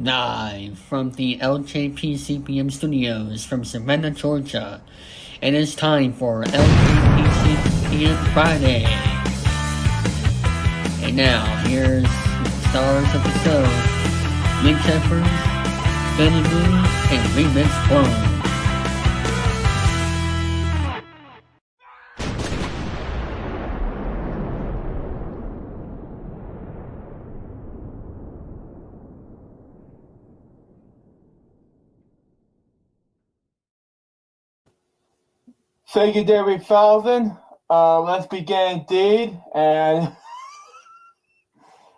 Live from the LJPCBM studios from Savannah, Georgia. It is time for LJPCBM Friday. And now, here's the stars of the show: Nick Shepard, Benny Blue, and Remix Clone. Thank you, David Falvin. Let's begin indeed. And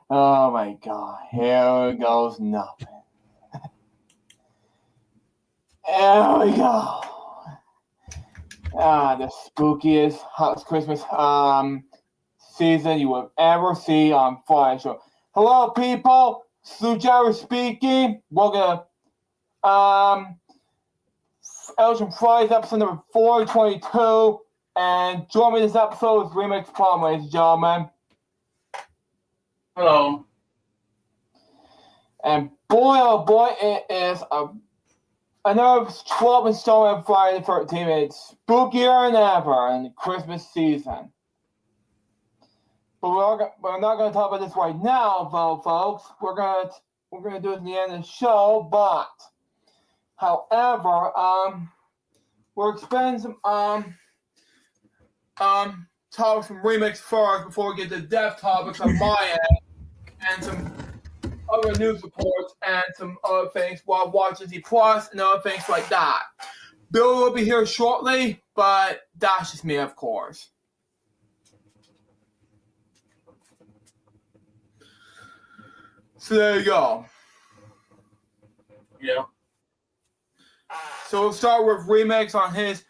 oh my God, here goes nothing. There we go. The spookiest Christmas season you will ever see on Friday show. Hello, people. Sujara speaking. Welcome to Elgin Friday's episode number 422. And join me this episode is Remix Problem, ladies and gentlemen. Hello. And boy, oh boy, it is another 12 installment of Friday the 13th. It's spookier than ever in the Christmas season. But we're not going to talk about this right now, though, folks. We're going to do it at the end of the show. But, however, we're expecting some topics from Remix first before we get to depth topics on my end and some other news reports and some other things while watching Z Plus and other things like that. Bill will be here shortly, but that's just me, of course. So there you go. Yeah. So we'll start with Remix on his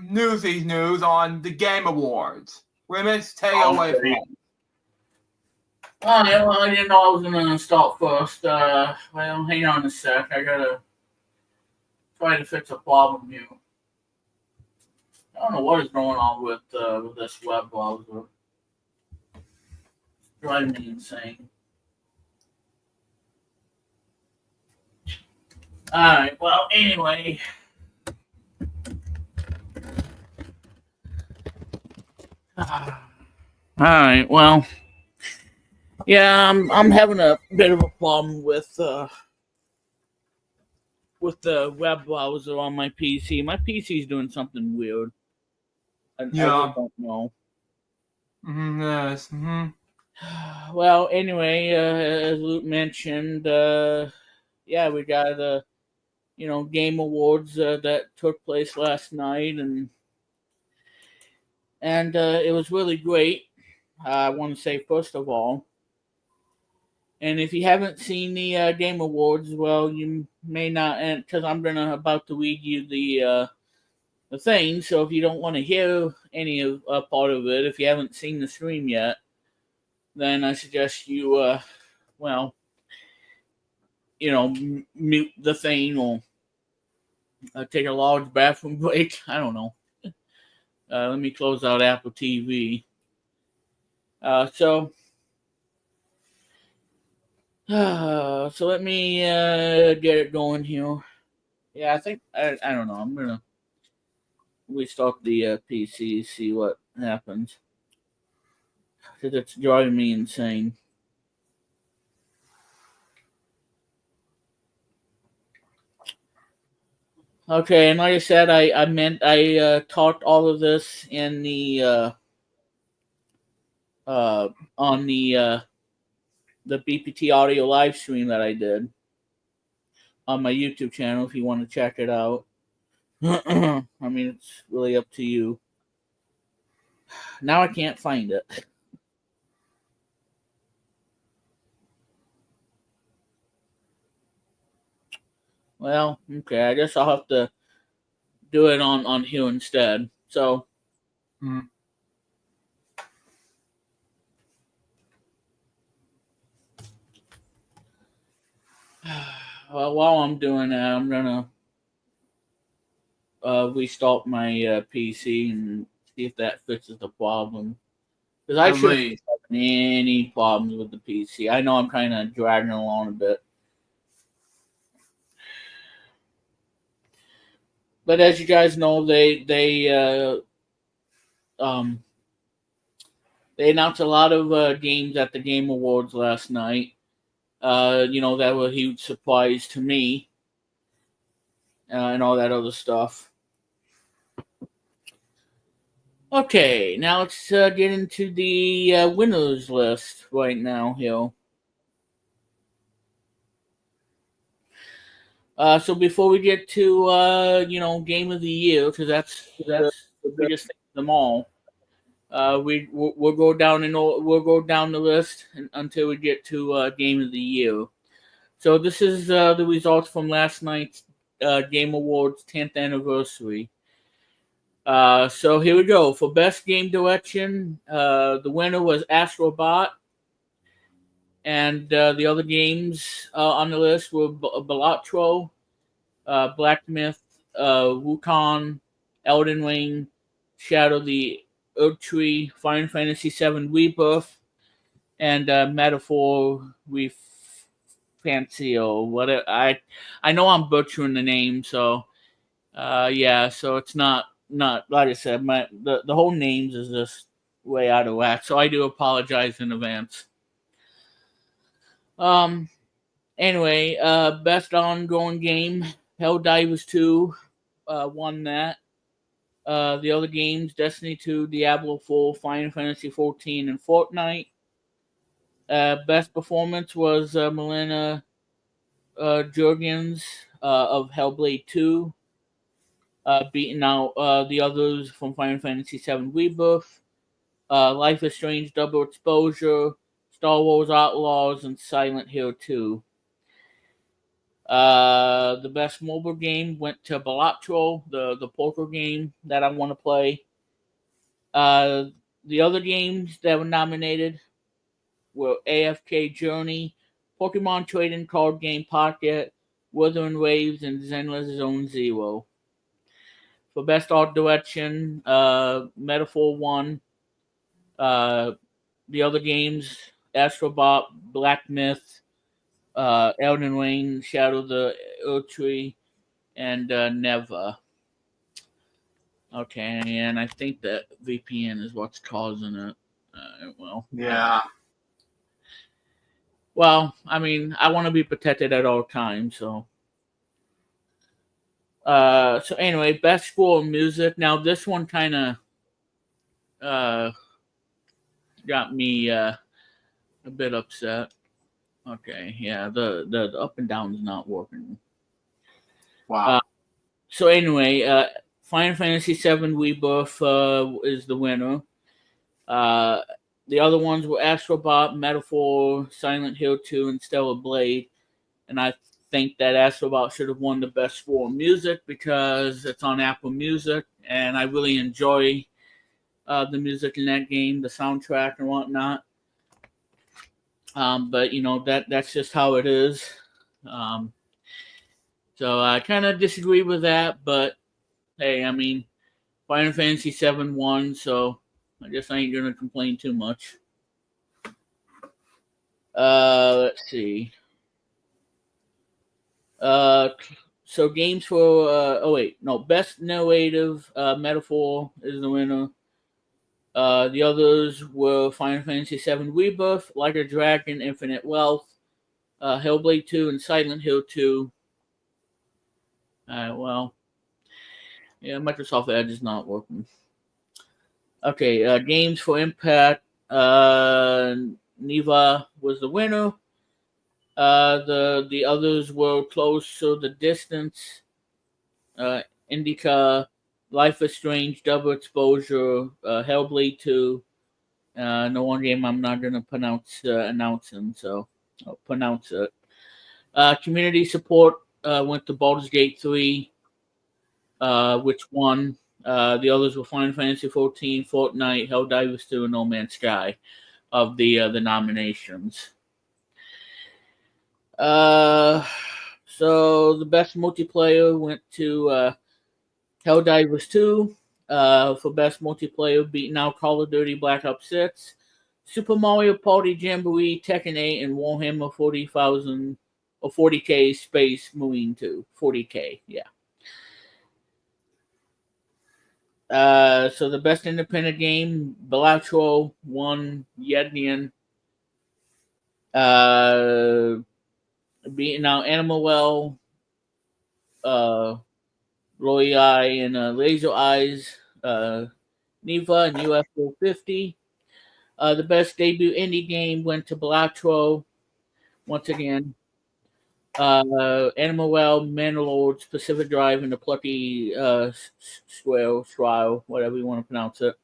Newsies news on the Game Awards. Remix, take it away from him. Oh, yeah, well, I didn't know I was going to start first. Well, hang on a sec. I got to try to fix a problem here. I don't know what is going on with this web browser. It's driving me insane. Alright, well, anyway. Alright, well. Yeah, I'm having a bit of a problem with the web browser on my PC. My PC is doing something weird. I just don't know. Yes. Well, anyway, as Luke mentioned, yeah, we got the Game Awards that took place last night, and it was really great. I want to say first of all. And if you haven't seen the Game Awards, well, you may not, because I'm about to read you the thing. So if you don't want to hear any of part of it, if you haven't seen the stream yet, then I suggest you, mute the thing or take a large bathroom break. I don't know. Let me close out Apple TV. So let me get it going here. Yeah, I think I don't know. I'm gonna restart the PC, see what happens, because it's driving me insane. Okay, and like I said, I taught all of this in the on the BPT audio live stream that I did on my YouTube channel. If you want to check it out, I mean, it's really up to you. Now I can't find it. Well, okay, I guess I'll have to do it on here instead. So, well, while I'm doing that, I'm gonna restart my PC and see if that fixes the problem. Because I shouldn't have any problems with the PC. I know I'm kind of dragging along a bit. But as you guys know, they announced a lot of games at the Game Awards last night. That was a huge surprise to me, and all that other stuff. Okay, now let's get into the winners list right now here. So before we get to Game of the Year, because that's the biggest thing of them all, we'll go down the list until we get to Game of the Year. So this is the results from last night's Game Awards 10th anniversary. So here we go. For Best Game Direction, the winner was Astrobot. And the other games on the list were Balatro, Black Myth, Wukong, Elden Ring, Shadow the Oak Tree, Final Fantasy VII Rebirth, and Metaphor Fancy or whatever. I know I'm butchering the name, so so it's not like I said, the whole names is just way out of whack. So I do apologize in advance. Anyway, best ongoing game, Helldivers 2 won that. The other games, Destiny 2, Diablo 4, Final Fantasy 14, and Fortnite. Best performance was Melina Jurgens of Hellblade 2, beating out the others from Final Fantasy VII Rebirth, Life is Strange Double Exposure, Star Wars Outlaws, and Silent Hill 2. The best mobile game went to Balatro, the poker game that I want to play. The other games that were nominated were AFK Journey, Pokemon Trading Card Game Pocket, Wuthering Waves, and Zenless Zone Zero. For Best Art Direction, Metaphor won. The other games, Astrobot, Black Myth, Elden Ring, Shadow the Oak Tree, and Neva. Okay, and I think that VPN is what's causing it. Yeah. Well, I mean, I want to be protected at all times, so. So anyway, best score of music. Now this one kind of got me a bit upset. Okay, yeah, the up and down is not working. Wow. So anyway, Final Fantasy VII Rebirth is the winner. The other ones were Astrobot, Metaphor, Silent Hill 2, and Stellar Blade. And I think that Astrobot should have won the best score in music because it's on Apple Music, and I really enjoy the music in that game, the soundtrack and whatnot. But that's just how it is. So I kind of disagree with that, but hey, I mean, Final Fantasy VII won, so I guess I ain't gonna complain too much. Let's see. So games for best narrative, Metaphor is the winner. The others were Final Fantasy VII Rebirth, Like a Dragon, Infinite Wealth, Hellblade 2, and Silent Hill 2. Microsoft Edge is not working. Okay, games for Impact, Neva was the winner. The others were Closer the Distance, Indica, Life is Strange, Double Exposure, Hellblade 2. No one game I'm not going to pronounce announcing, so I'll pronounce it. Community support went to Baldur's Gate 3, which won. The others were Final Fantasy 14, Fortnite, Helldivers 2, and No Man's Sky of the nominations. So the best multiplayer went to Helldivers 2 for best multiplayer, beating out Call of Duty Black Ops 6, Super Mario Party Jamboree, Tekken 8, and Warhammer 40,000 or 40K Space Marine 2. 40K, yeah. So the best independent game, Balatro won Yednian. Beating out Animal Well, Roy Eye, and Laser Eyes, Neva, and UFO 50. The best debut indie game went to Balatro once again. Animal Well, Mandalords, Pacific Drive, and the Plucky Swell, whatever you want to pronounce it.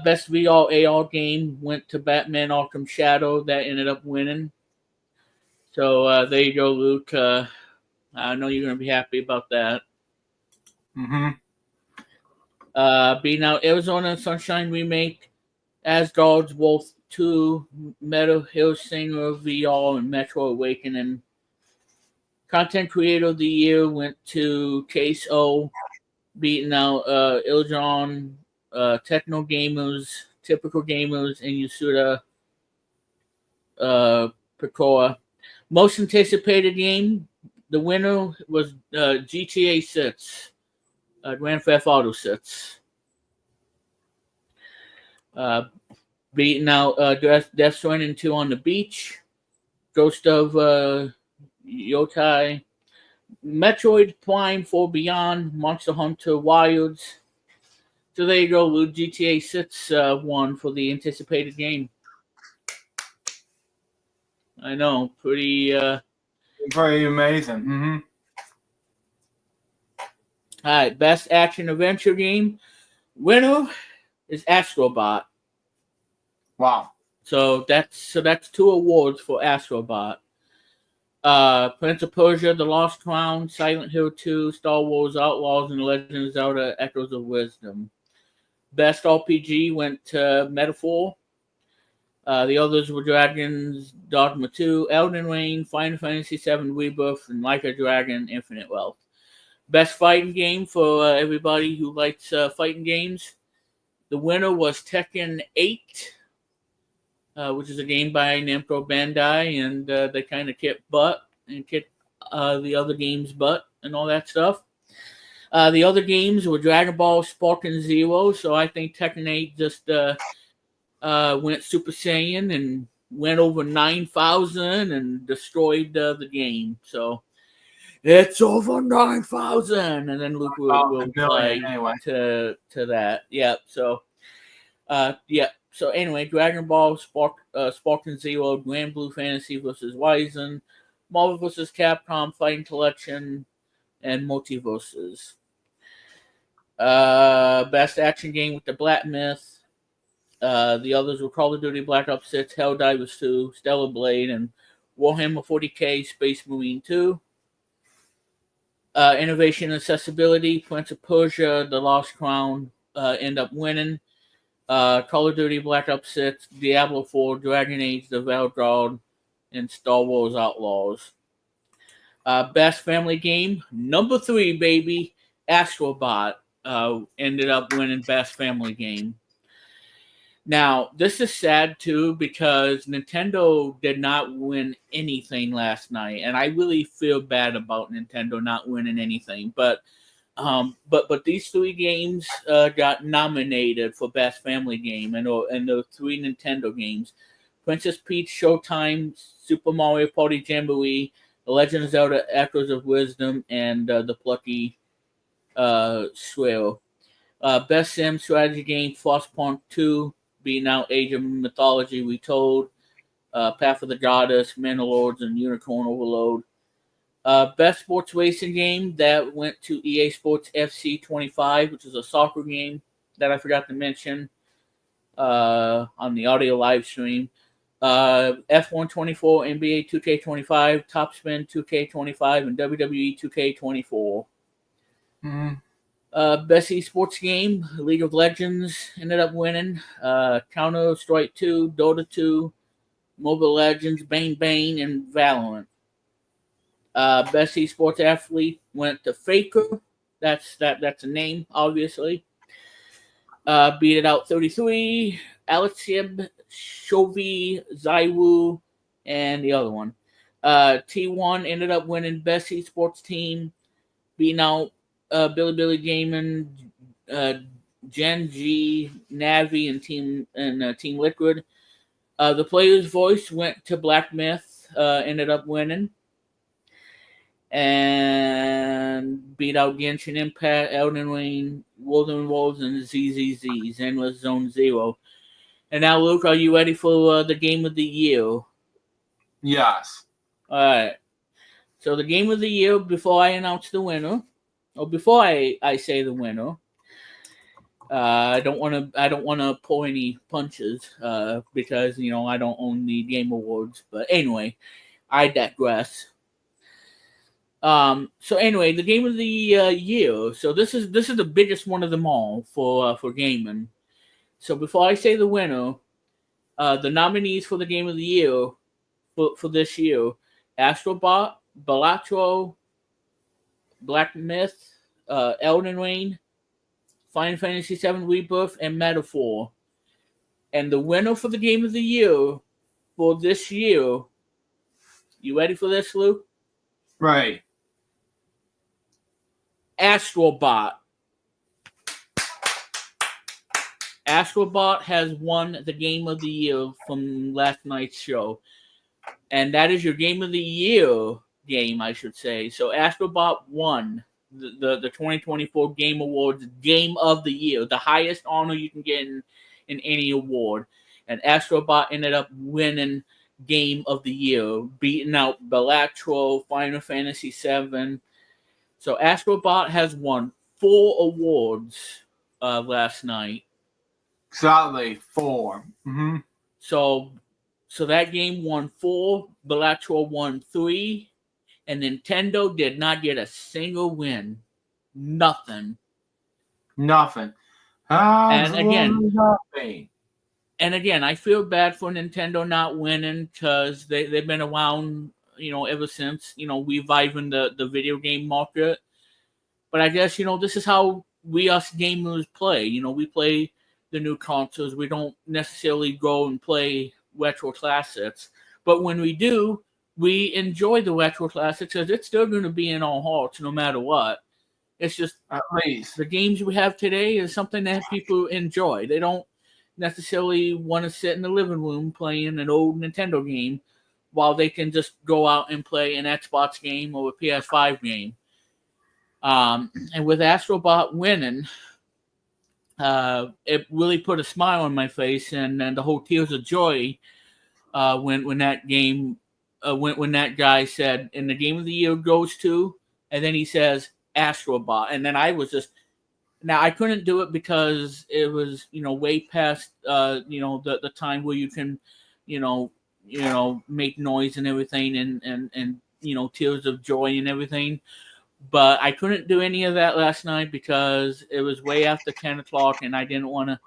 Best VR AR game went to Batman Arkham Shadow. That ended up winning. So there you go, Luke. I know you're going to be happy about that. Mm-hmm. Beating out Arizona Sunshine Remake, Asgard's Wolf 2, Metal Hill Singer VR, and Metro Awakening. Content Creator of the Year went to Case O, beating out Iljon, Techno Gamers, Typical Gamers, and Yasuda Pecora. Most anticipated game, the winner was GTA 6, Grand Theft Auto 6. Beating out Death Stranding 2 on the Beach, Ghost of Yokai, Metroid Prime 4 Beyond, Monster Hunter Wilds. So there you go, Luke. GTA 6 won for the anticipated game. I know, pretty. Very amazing. Mm-hmm. All right, best action adventure game. Winner is Astrobot. Wow. So that's 2 awards for Astrobot. Prince of Persia: The Lost Crown, Silent Hill 2, Star Wars Outlaws, and Legend of Zelda: Echoes of Wisdom. Best RPG went to Metaphor. The others were Dragon's Dogma 2, Elden Ring, Final Fantasy VII Rebirth, and Like a Dragon: Infinite Wealth. Best fighting game for everybody who likes fighting games. The winner was Tekken 8, which is a game by Namco Bandai, and they kind of kicked butt and kicked the other games' butt and all that stuff. The other games were Dragon Ball, Sparking Zero, so I think Tekken 8 just went Super Saiyan and went over 9,000 and destroyed the game. So it's over 9,000, and then Luke will play anyway. to that. Yeah. So, yeah. So anyway, Dragon Ball, Sparking Zero, Grand Blue Fantasy versus Wizen, Marvel vs. Capcom Fighting Collection, and Multiverses. Best action game with the Black Myth. The others were Call of Duty Black Ops 6, Helldivers 2, Stellar Blade, and Warhammer 40k Space Marine 2. Innovation and Accessibility, Prince of Persia, The Lost Crown end up winning. Call of Duty Black Ops 6, Diablo 4, Dragon Age, The Valguard, and Star Wars Outlaws. Best Family Game, number 3, baby, Astrobot ended up winning Best Family Game. Now, this is sad too because Nintendo did not win anything last night, and I really feel bad about Nintendo not winning anything. But these 3 games got nominated for Best Family Game, and the 3 Nintendo games: Princess Peach Showtime, Super Mario Party Jamboree, The Legend of Zelda: Echoes of Wisdom, and the Plucky Swell. Best Sim Strategy Game: Frostpunk 2. Beating out Age of Mythology Retold, Path of the Goddess, Mandalords, and Unicorn Overload. Best Sports Racing Game, that went to EA Sports FC 25, which is a soccer game that I forgot to mention on the audio live stream. F1 24, NBA 2K25, Top Spin 2K25, and WWE 2K24. Mm-hmm. Best esports game, League of Legends ended up winning. Counter Strike 2, Dota 2, Mobile Legends, Bang Bang, and Valorant. Best esports athlete went to Faker. That's a name, obviously. Beat it out 33, Alexib, Shovi, Zaiwu, and the other one. T1 ended up winning Best Esports Team, beating out Billy Gaming, Gen G, Navi, and Team Liquid. The player's voice went to Black Myth, ended up winning, and beat out Genshin Impact, Elden Ring, Wolden Wolves, and ZZZs, Endless Zone Zero. And now, Luke, are you ready for the game of the year? Yes. All right. So the game of the year, before I announce the winner, or before I say the winner, I don't want to pull any punches because I don't own the Game Awards. But anyway, I digress. So anyway, the game of the year. So this is the biggest one of them all for gaming. So before I say the winner, the nominees for the game of the year for this year: Astrobot, Balatro, Black Myth, Elden Ring, Final Fantasy VII Rebirth, and Metaphor. And the winner for the game of the year for this year, you ready for this, Luke? Right. Astrobot. Astrobot has won the game of the year from last night's show. And that is your game of the year game, I should say. So Astrobot won the 2024 Game Awards Game of the Year, the highest honor you can get in any award. And Astrobot ended up winning Game of the Year, beating out Balatro, Final Fantasy VII. So Astrobot has won 4 awards last night. Exactly 4. Mm-hmm. So that game won 4, Balatro won 3, and Nintendo did not get a single win. Nothing. Absolutely nothing. And again, I feel bad for Nintendo not winning because they've been around, ever since, reviving the video game market. But I guess, this is how we us gamers play. We play the new consoles. We don't necessarily go and play retro classics. But when we do, we enjoy the retro classics because it's still going to be in our hearts no matter what. It's just at least the games we have today is something that people enjoy. They don't necessarily want to sit in the living room playing an old Nintendo game while they can just go out and play an Xbox game or a PS5 game. And with Astrobot winning, it really put a smile on my face and the whole tears of joy when that game when that guy said, and the game of the year goes to, and then he says Astrobot, and then I was just, now I couldn't do it because it was way past the time where you can make noise and everything and tears of joy and everything. But I couldn't do any of that last night because it was way after 10 o'clock and I didn't want to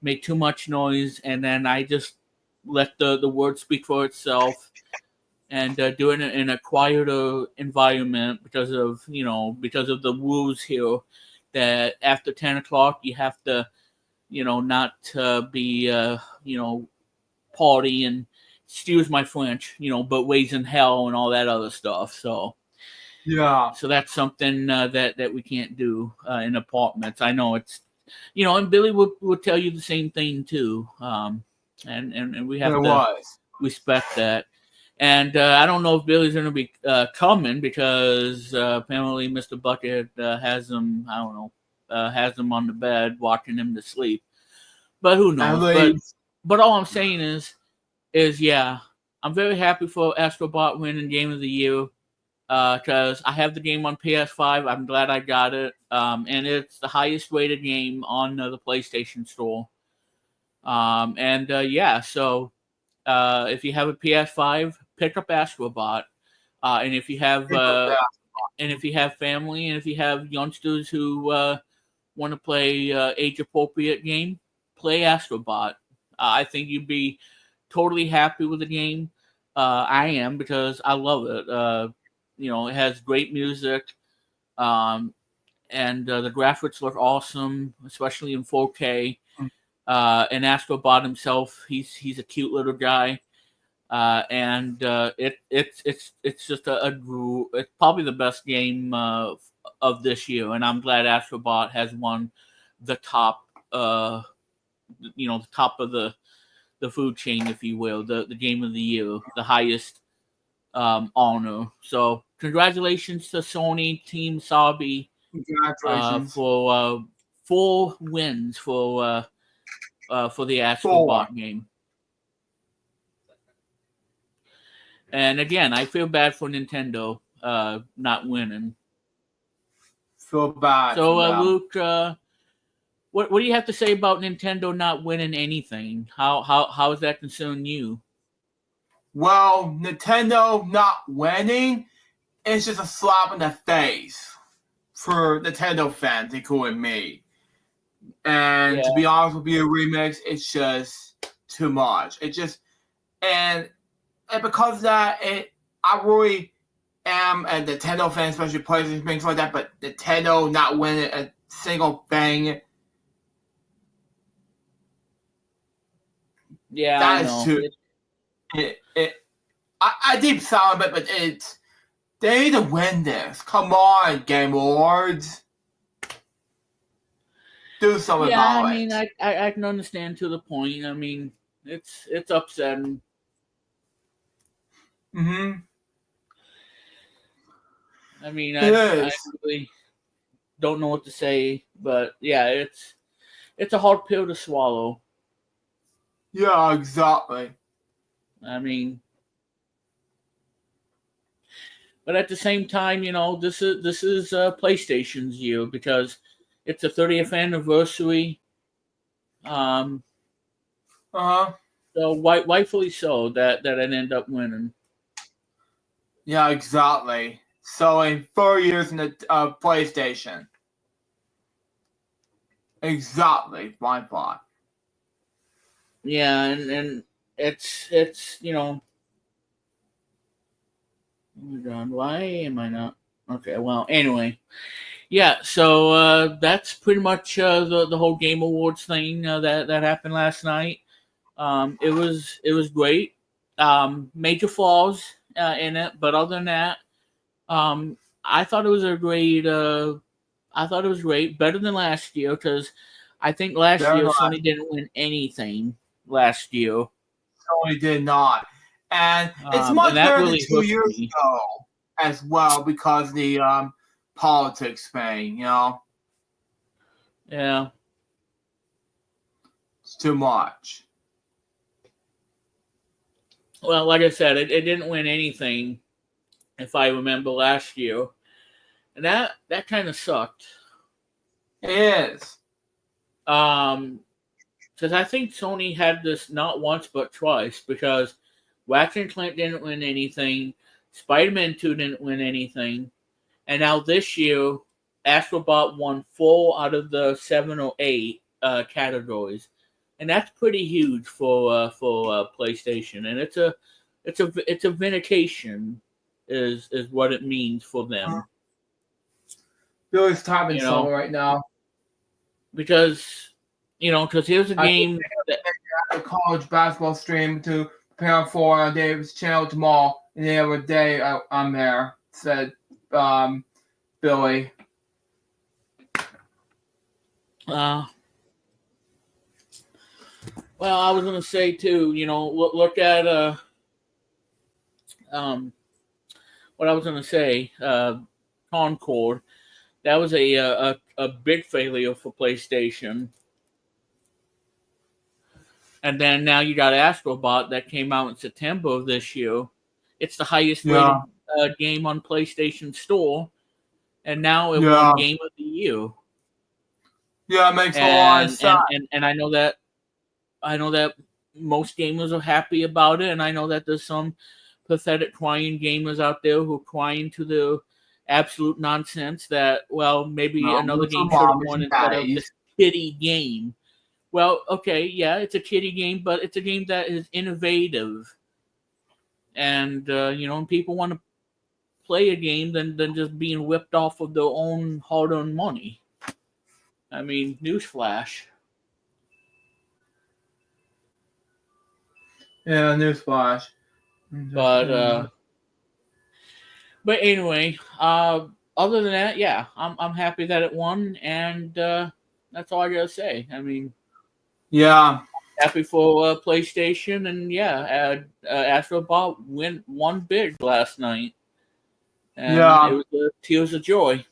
make too much noise. And then I just let the word speak for itself and do it in a quieter environment because of the rules here that after 10 o'clock you have to, not be, party and, excuse my French, but raising hell and all that other stuff. So. Yeah. So that's something that we can't do in apartments. I know it's, and Billy would tell you the same thing too. And we have to respect that. And I don't know if Billy's going to be coming because apparently Mr. Bucket has him, I don't know, has him on the bed watching him to sleep. But who knows? But all I'm saying is yeah, I'm very happy for Astrobot winning Game of the Year. Because I have the game on PS5. I'm glad I got it. And it's the highest rated game on the PlayStation Store. So if you have a PS5, pick up Astrobot. And if you have family and if you have youngsters who want to play age appropriate game, play Astrobot. I think you'd be totally happy with the game. I am because I love it. It has great music, and the graphics look awesome, especially in 4K. And Astrobot himself, he's a cute little guy, and it's just it's probably the best game of this year, and I'm glad Astrobot has won the top, the top of the food chain, if you will, the game of the year, the highest honor. So congratulations to Sony Team Sabi Congratulations. for 4 wins for the Astrobot game. And again, I feel bad for Nintendo not winning. Feel bad. So Luke, what do you have to say about Nintendo not winning anything? How does that concern you? Well, Nintendo not winning is just a slap in the face for Nintendo fans, including me. And to be honest with you, Remix, it's just too much. It just and because of that, I really am a Nintendo fan, especially PlayStation things like that. But Nintendo not winning a single thing, yeah, that is too. I deep sound it, but it's they need to win this. Come on, Game Awards. Do something about it. I mean, I can understand to the point. I mean, it's upsetting. Mm-hmm. I mean, I really don't know what to say, but yeah, it's a hard pill to swallow. Yeah, exactly. I mean, but at the same time, this is PlayStation's year because it's the 30th anniversary. So rightfully so that it ended up winning. Yeah, exactly. So in 4 years in the PlayStation. Exactly, my thought. Yeah, and it's oh my God, why am I not? Okay, well, anyway. Yeah, so that's pretty much the whole Game Awards thing that happened last night. It was great. Major flaws in it, but other than that, I thought it was a great. I thought it was great, better than last year because I think last year Sony didn't win anything last year. Sony did not, and it's much better really than 2 years ago as well because the politics thing, Yeah. It's too much. Well, like I said, it didn't win anything, if I remember last year, and that kind of sucked. It is. Because I think Sony had this not once but twice because Ratchet and Clank didn't win anything, Spider-Man 2 didn't win anything, and now this year, Astrobot won 4 out of the 7 or 8 categories, and that's pretty huge for PlayStation, and it's a vindication, is what it means for them. Billy's typing something right now because here's a game that a college basketball stream to prepare for David's channel tomorrow, and the other day I'm there. Said Billy. Well, I was gonna say too. Look at what I was gonna say. Concord. That was a big failure for PlayStation. And then now you got Astrobot that came out in September of this year. It's the highest rated game on PlayStation Store, and now it won Game of the Year. Yeah, it makes a lot of sense. And I know that most gamers are happy about it, and I know that there's some pathetic crying gamers out there who are crying to the absolute nonsense that, well, maybe another game should have won instead of this kiddie game. Well, okay, yeah, it's a kiddie game, but it's a game that is innovative. And, people want to play a game than just being whipped off of their own hard-earned money. I mean, newsflash. Yeah, newsflash. But anyway, other than that, yeah, I'm happy that it won, and That's all I gotta say. I mean, Yeah. happy for PlayStation, and Astrobot won big last night, and it Yeah. was tears of joy.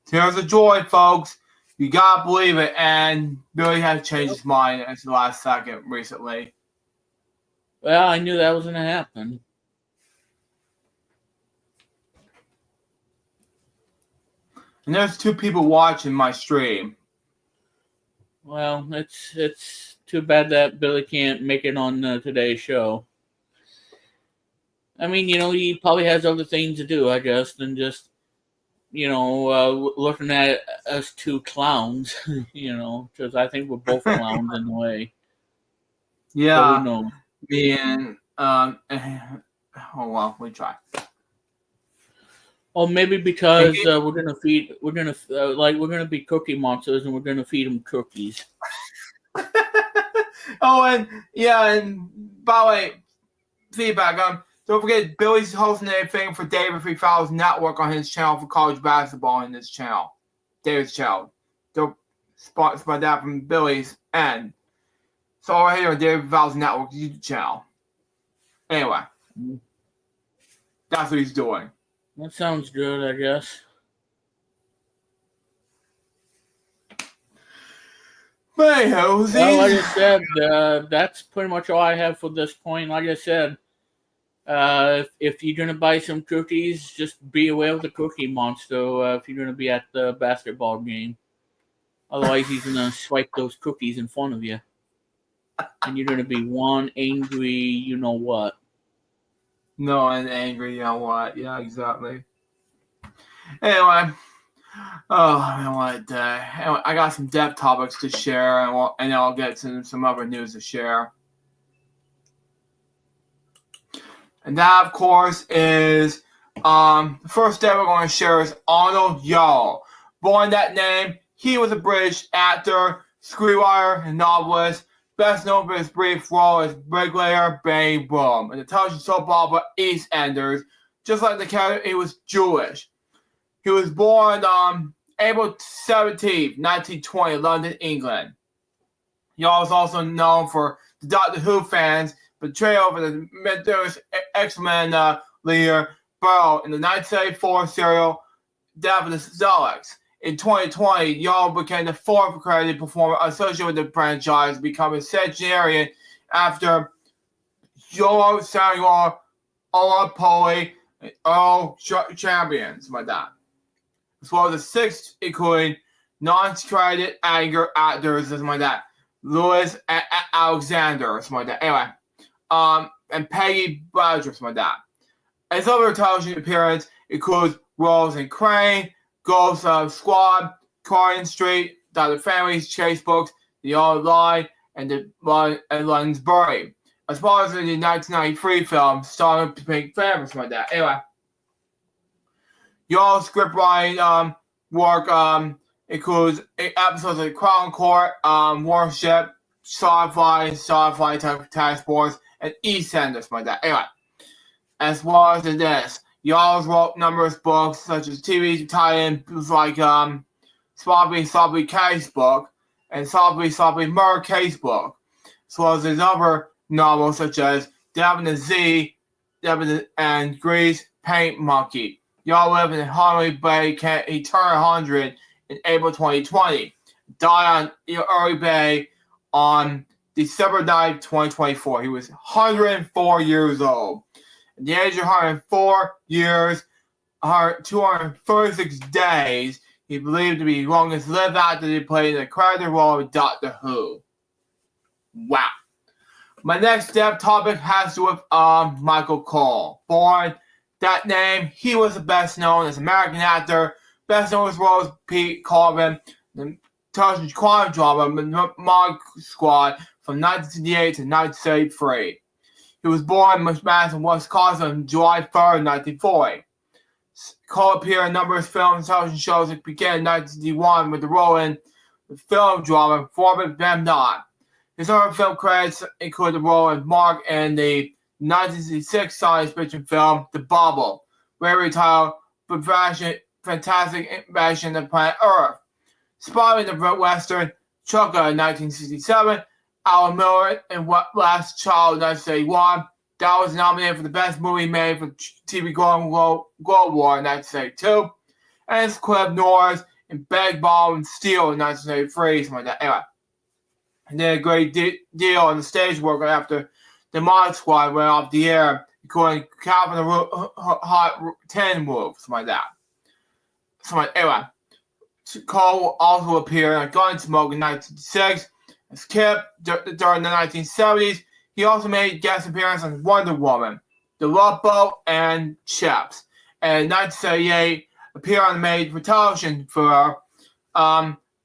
Tears of joy, folks. You gotta believe it. And Billy has changed Yep. his mind at the last second recently. Well, I knew that was gonna happen. And there's 2 people watching my stream. Well, it's too bad that Billy can't make it on today's show. I mean, he probably has other things to do, I guess, than just looking at us 2 clowns. Because I think we're both clowns in a way. Yeah. So who knows? Me and oh well, we try. Or maybe because we're gonna be cookie monsters, and we're gonna feed them cookies. Oh, and by the way, feedback. Don't forget Billy's hosting a thing for David 3000 Network on his channel for college basketball in this channel, David's channel. Don't spot that from Billy's end. So right here on David 3000 Network YouTube channel. Anyway, that's what he's doing. That sounds good, I guess. But anyhow, Well, like I said, that's pretty much all I have for this point. Like I said, if you're gonna buy some cookies, just be aware of the Cookie Monster if you're gonna be at the basketball game. Otherwise, he's gonna swipe those cookies in front of you, and you're gonna be one angry, you know what? No, and angry, you know what? Yeah, exactly. Anyway, anyway, I got some depth topics to share, and then I'll get to some other news to share. And that, of course, is the first day we're going to share is Arnold Yarl. Born that name, he was a British actor, screenwriter, and novelist, best known for his brief role as bricklayer Benny Broom in the television soap opera EastEnders. Just like the character, he was Jewish. He was born April 17, 1920, London, England. Yarl is also known for the Doctor Who fans' betrayal of the mysterious X-Men leader Burrow in the 1974 serial Death of the Daleks. In 2020, Yarl became the 4th credited performer associated with the franchise, becoming centenarian after Yolo Samuel, Ola Poli, and Earl Champions, like that. As well as the 6th, including non-credited actors, something like that. Louis Alexander, something like that. Anyway, and Peggy Badger, something like that. His other television appearance includes roles in Crane, Ghost Squad, Cardigan Street, Dr. Family's Chase Books, The Old Line, and London's Bury. As well as in the 1993 film starring Pink Family, something like that. Anyway, Yarl's script writing work includes episodes of Crown Court, Warship, Starfly Task Force, and EastEnders, something like that. Anyway, as well as this, Yarl's wrote numerous books such as TV tie-ins like Sloppy Case Book and Sloppy Murder Case Book, as well as his other novels such as Devin the Z, Devin and Grease Paint Monkey. Yarl lived in Honolulu Bay. He turned 100 in April 2020. Died on Erie Bay on December 9, 2024. He was 104 years old. At the age of 104 years, 236 days, he believed to be the longest lived actor to play the credited role of Doctor Who. Wow. My next step topic has to do with Michael Cole. Born that name, he was the best known as American actor, best known as role as Pete Colvin, the television crime drama Mod Squad from 1968 to 1973. He was born in Madison, Wisconsin on July 3rd, 1940. Cole appeared in numerous films and television shows that began in 1961 with the role in the film drama Forbidden Them Not. His other film credits include the role of Mark in the 1966 science fiction film The Bubble, where he titled Fantastic Invasion of Planet Earth. Spotted in the Western, Chucka in 1967, Alan Miller in Last Child in 1981. That was nominated for the best movie made for TV Golden Globe War in 1982. And it's Cliff Norris in Beg, Ball, and Steel in 1983, something like that. Anyway, and did a great deal on the stage work after the Mod Squad went off the air, including Calvin the Hot 10 Wolf, something like that. Anyway, Cole also appeared in Gunsmoke in 1996 as Kip during the 1970s. He also made guest appearances on Wonder Woman, The Love Boat, and Chips. And in 1978, appeared on the made for television for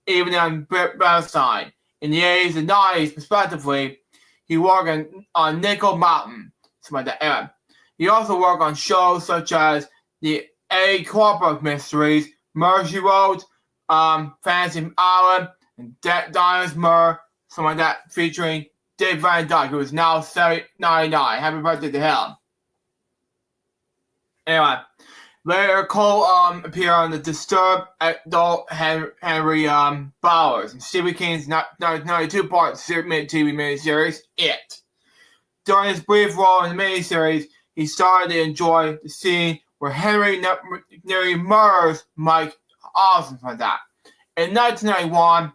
even on Britt Bernstein. In the 80s and 90s, respectively, he worked on Nickel Mountain, something like that. Anyway, he also worked on shows such as the A. Corporate Mysteries, Mercy Road, Fantasy Island, and Dinah's Murr, something like that, featuring Dave Van Dyke, who is now 99. Happy birthday to him. Anyway, later Cole appeared on the Disturbed adult Henry Bowers and Stephen King's 92-part TV miniseries, It. During his brief role in the miniseries, he started to enjoy the scene where Henry nearly murders Mike Austin, like that. In 1991,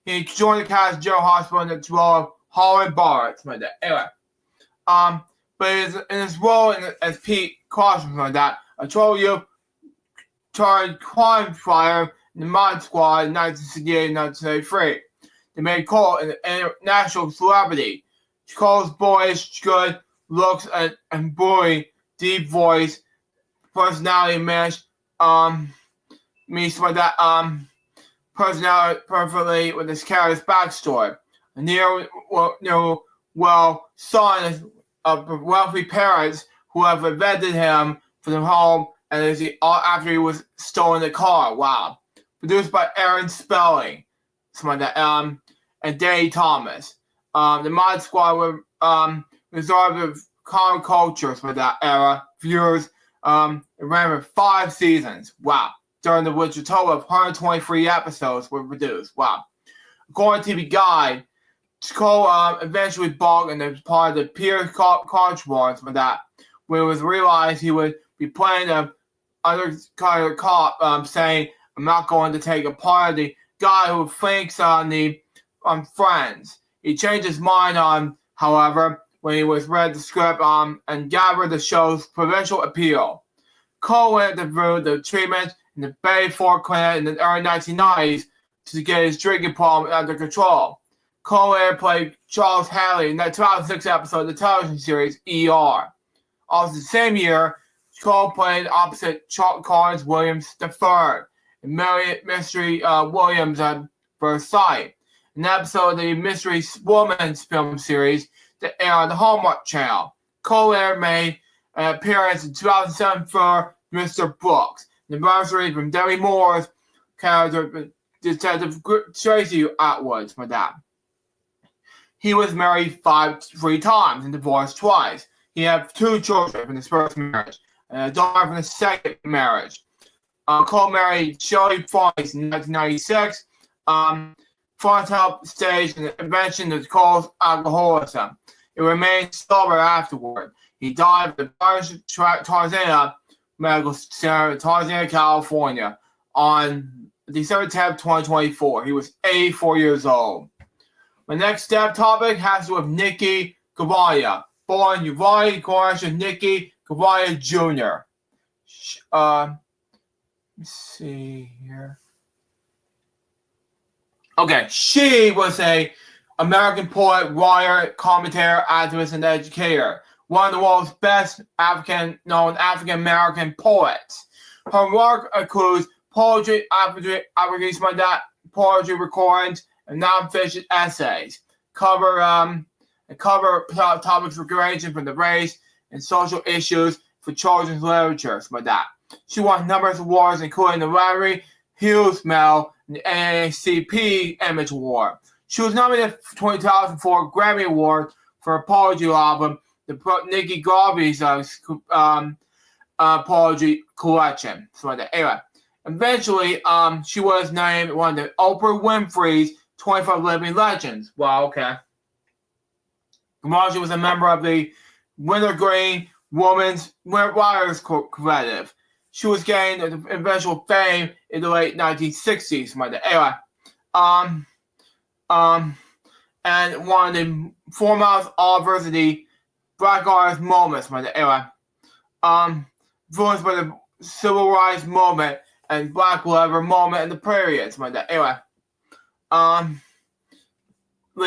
he joined the cast of General Hospital in the role of Holland Barrett, like that. Anyway, but in his role as Pete Carson, like that, a troll youth turned crime fighter in the Mod Squad in 1968 and 1983. They made Cole an international celebrity. Cole's boyish, good looks and buoy, deep voice, personality mesh, means like that, personality perfectly with his character's backstory. Son of wealthy parents who have invented him for the home and after he was stolen the car. Wow. Produced by Aaron Spelling, something like that, and Danny Thomas. The Mod Squad were reserved of common cultures for that era. Viewers, it ran for 5 seasons. Wow. During which a total of 123 episodes were produced. Wow. According to TV Guide, Cole eventually balked and was part of the Peer College Wars for that, when it was realized he would be playing the undercover cop, saying, "I'm not going to take a part of the guy who thinks on Friends." He changed his mind however, when he was read the script and gathered the show's provincial appeal. Cole went through the treatment in the Bay Fort Clinic in the early 1990s to get his drinking problem under control. Cole played Charles Hadley in that 2006 episode of the television series ER. Also the same year, Cole played opposite Collins Williams III in Mystery Williams at First Sight, an episode of the Mystery Woman film series that aired on the Hallmark Channel. Cole made an appearance in 2007 for Mr. Brooks, the anniversary from Demi Moore's character, Detective Tracy Atwood, for that. He was married 3 times and divorced twice. He had 2 children from his first marriage and a daughter from his second marriage. Cole married Shirley Price in 1996. Front helped stage an invention of Cole's alcoholism. It remained sober afterward. He died at the Tarzana Medical Center in Tarzana, California on December 10, 2024. He was 84 years old. My next step topic has to do with Nicky Cavalla, born Uvalde Corporation Nicky Cavalla Jr. Let's see here. Okay, she was a American poet, writer, commentator, activist, and educator. One of the world's best known African-American poets. Her work includes poetry, advocacy, poetry recordings, and non-fiction essays. Cover topics ranging from the race and social issues for children's literature, like that. She won numerous awards, including the Larry Hughes Medal and the NAACP Image Award. She was nominated for 2004 Grammy Award for her poetry album, the Nikki Garvey's poetry collection. So like that. Anyway, Eventually, she was named one of the Oprah Winfrey's 25 Living Legends. Wow, okay. She was a member of the Wintergreen Women's Writers Collective. She was gained eventual fame in the late 1960s. And one of the foremost university Black artist moments. Influenced by the Civil Rights Movement and Black Labor Movement in the periods. Lee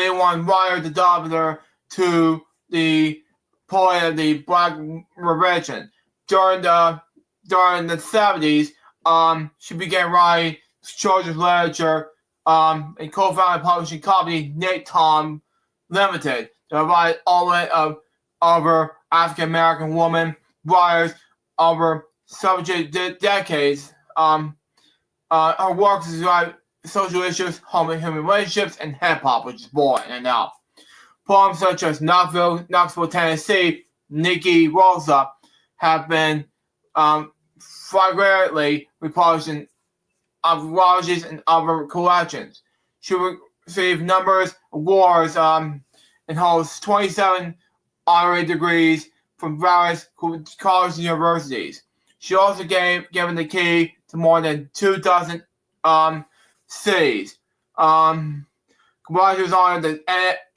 one wired the daughter to the point of the Black Revolution. During the 70s, she began writing children's literature and co-founded publishing company Nate Tom Limited to provide all of over African American women writers over several decades. Her works describe social issues, human relationships, and hip hop, which is born and out. Poems such as Knoxville, Tennessee, Nikki Rosa have been flagrantly republished in anthologies and other collections. She received numerous awards and holds 27 honorary degrees from various colleges and universities. She also given the key to more than 2 dozen cities. She was honored the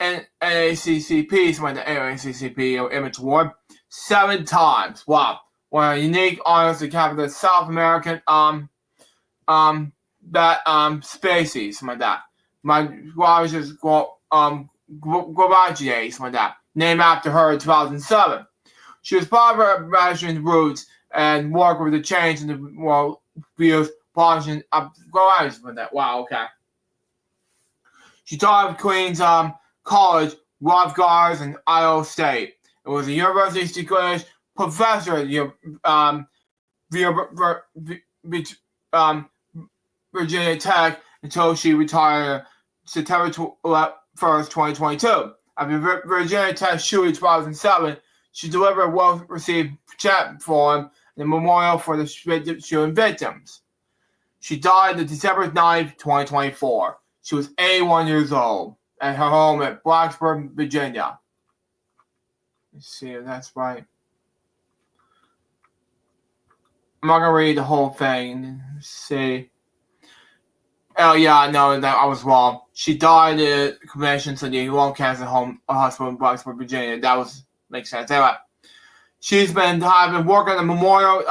NAACCP, the NAACCP Image Award, 7 times. Wow. One of the unique honors to capture the South American species, like that. My was Guaragier, like that. Named after her in 2007. She was part of her imagined roots and worked with the change in the world views, polishing Guaragier, like that. Wow, okay. She taught at Queens College, Rutgers, and Iowa State. It was a University of English professor at Virginia Tech until she retired September 1st, 2022. After Virginia Tech shooting in 2007, she delivered a well-received platform and a memorial for the shooting victims. She died on December 9th, 2024. She was 81 years old at her home at Blacksburg, Virginia. Let's see if that's right. I'm not going to read the whole thing. Let's see. Oh, yeah, no, that I was wrong. She died at the convention to the lung cancer hospital in Blacksburg, Virginia. Makes sense. Anyway, she's been working on a memorial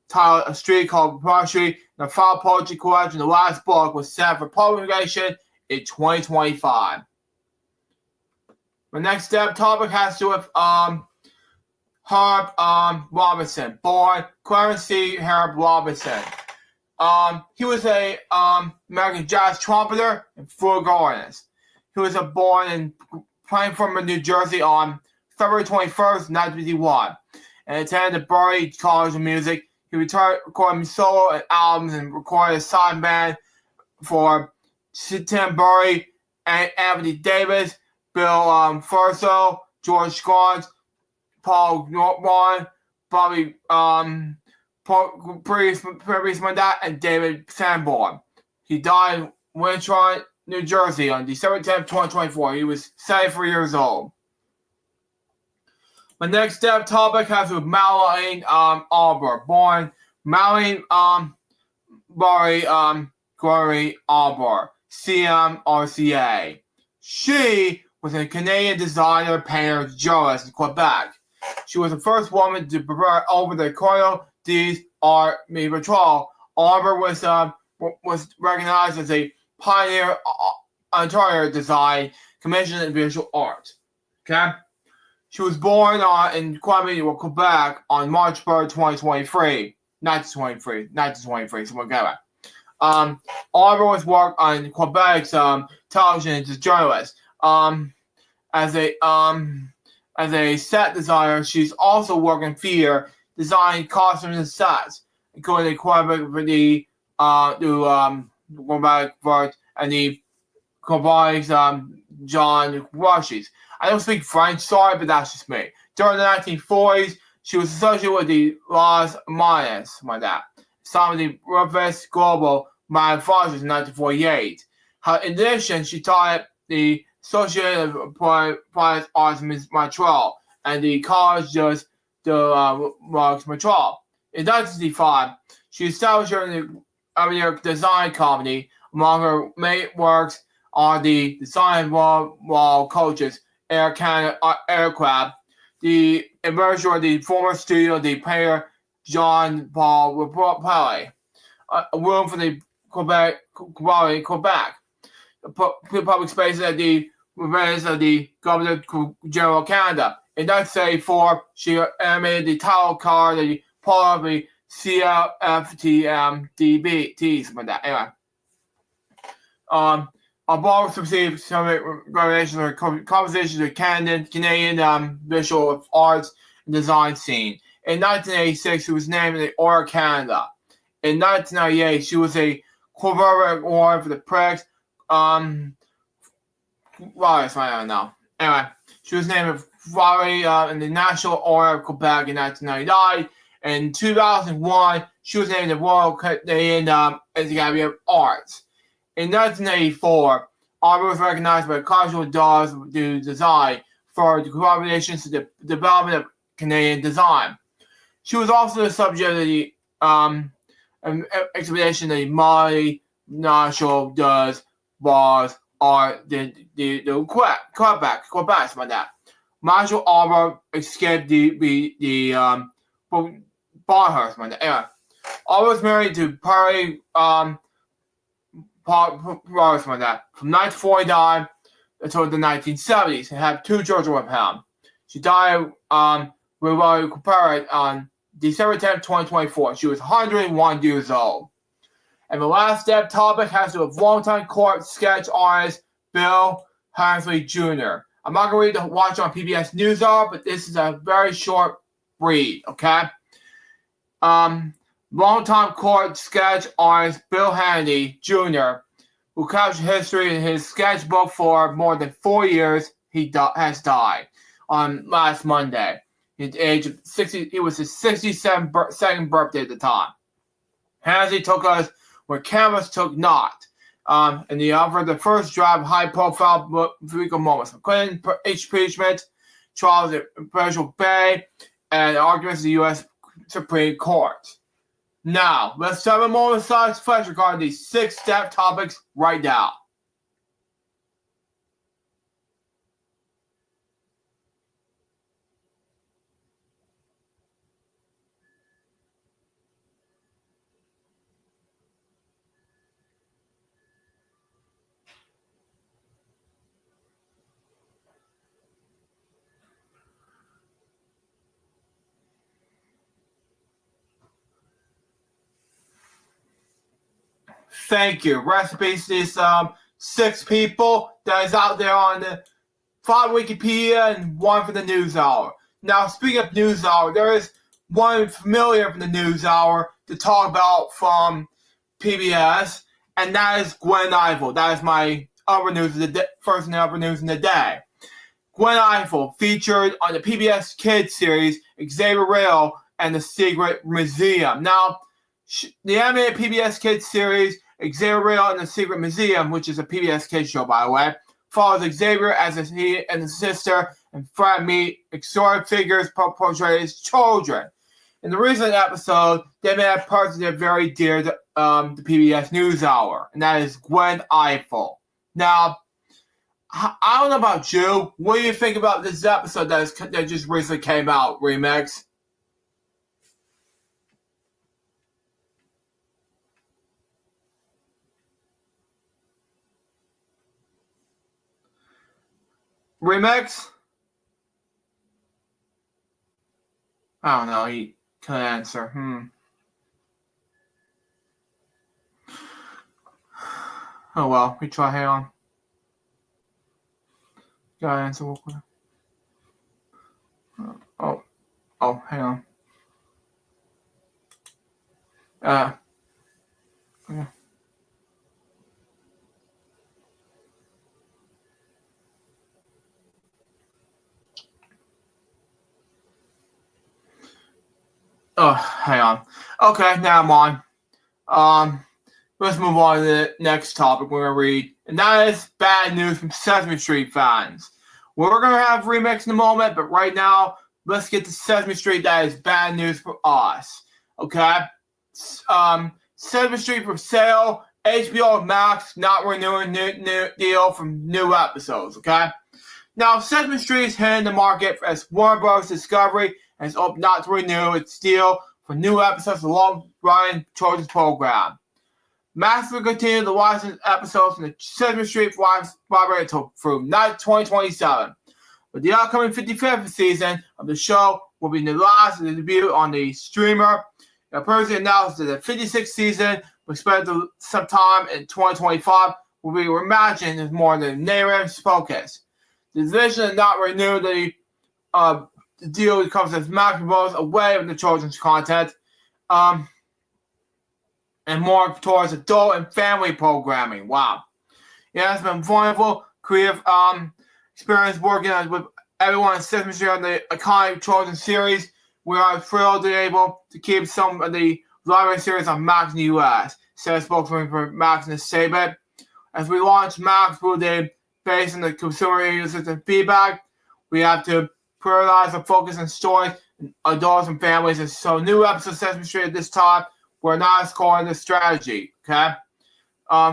titled A Street Called Broad Street. The File Poetry Collection, the last book, was set for publication in 2025. The next topic has to do with Herb Robinson, born Clarence C. Herb Robinson. He was a American jazz trumpeter and flugelhornist. He was born in Plainford, New Jersey on February 21st, 1951, and attended the Berkeley College of Music. He recorded solo albums and recorded a side band for Tim Burry, Anthony Davis, Bill Furso, George Scott, Paul Norton, Bobby previous that, and David Sanborn. He died in Winchester, New Jersey on December 10th, 2024. He was 73 years old. My next topic has with Madeline Alber, born Madeline Glory Alber, CMRCA. She was a Canadian designer, painter, journalist in Quebec. She was the first woman to prepare over the Colonial des Arts Patrol. Alber was recognized as a pioneer interior design, commissioned in visual art. Okay. She was born in Quebec on March 3rd, 2023. 1923, so we'll get it. Alber was worked on Quebec's television as a journalist. As a set designer, she's also worked in theater, designing costumes and sets, including Quebec for the Quebec and the Quebec's John Rushes. I don't speak French, sorry, but that's just me. During the 1940s, she was associated with the Las Manas, like that. some of the roughest global manufacturers in 1948. In addition, she taught the Associated Applied Arts Montreal and the College de Arts Montreal. In 1965, she established her American Design Company. Among her main works are the design wall coaches, Air Canada aircraft, the immersion of the former studio, the painter John Paul Pellet, a room for the Quebec, public spaces at the remains of the Governor General of Canada. In 1974, she animated the title card, the part of the CLFTMDB, something like that. Anyway. Above received some recognition for compositions of Canadian visual arts and design scene. In 1986, she was named in the Order of Canada. In 1998, she was a Quebec Award for the Prix. Well, I don't know. Anyway, she was named in the National Order of Quebec in 1999. In 2001, she was named the Royal Canadian Academy of Arts. In 1984, Aubrey was recognized by Cultural Dollars to Design for the contributions to the development of Canadian design. She was also the subject of the exhibition of the multinational does bars art the Quebec, like that. Marshall Aubrey escaped the Barhurst, like that. Anyway, Aubrey was married to Perry like that from 1949 until the 1970s and had 2 children with him. She died with Perry on December 10th, 2024. She was 101 years old. And the last step topic has to do with longtime court sketch artist Bill Hansley Jr. I'm not going to read the watch on PBS NewsHour, but this is a very short read, okay? Longtime court sketch artist Bill Handy Jr., who captured history in his sketchbook for more than 4 years, has died on last Monday. At the age of 60, it was his 62nd birthday at the time. Handy took us where cameras took not. And he offered the first draft high-profile legal moments of Clinton impeachment, trials at Presidential Bay, and arguments in the U.S. Supreme Court. Now, let's have a moment of silence flesh regarding these 6-step topics right now. Thank you. Recipes these 6 people that is out there on the 5 Wikipedia and 1 for the NewsHour. Now, speaking of NewsHour, there is one familiar from the NewsHour to talk about from PBS, and that is Gwen Ifill. That is my upper news of the first and upper news in the day. Gwen Ifill featured on the PBS Kids series Xavier Real and the Secret Museum. Now, the animated PBS Kids series Xavier Real and the Secret Museum, which is a PBS Kids show, by the way, follows Xavier as he and his sister and friend meet exotic figures portrayed as children. In the recent episode, they met a person that very dear to the PBS NewsHour, and that is Gwen Ifill. Now, I don't know about you. What do you think about this episode that just recently came out, Remix? Remix? I don't know. He couldn't answer. Oh well, we try. Hang on. Gotta answer real quick. Hang on. Yeah. Oh, hang on. Okay, now I'm on. Let's move on to the next topic we're going to read, and that is bad news from Sesame Street fans. We're going to have remakes in a moment, but right now, let's get to Sesame Street. That is bad news for us. Okay? Sesame Street for sale. HBO Max not renewing new deal from new episodes. Okay? Now, Sesame Street is hitting the market as Warner Bros. Discovery has opted not to renew its deal for new episodes of the long-running children's program. Max will continue the licensed episodes from the Sesame Street library until through 2027. But the upcoming 55th season of the show will be the last debut on the streamer. It previously announced that the 56th season, expected sometime in 2025, will be reimagined as more than narrative focus. The decision to not renew the deal comes as Max moves away from the children's content and more towards adult and family programming. Wow. Yeah, it's been wonderful, creative experience working with everyone at Sesame Street on the iconic children's series. We are thrilled to be able to keep some of the library series on Max in the U.S., said spokesman for Max in the statement. As we launch Max Blue Day based on the consumer users and feedback, we have to prioritize our focus on stories and adults and families. And so new episodes of Sesame Street at this time were not scoring the strategy. Okay?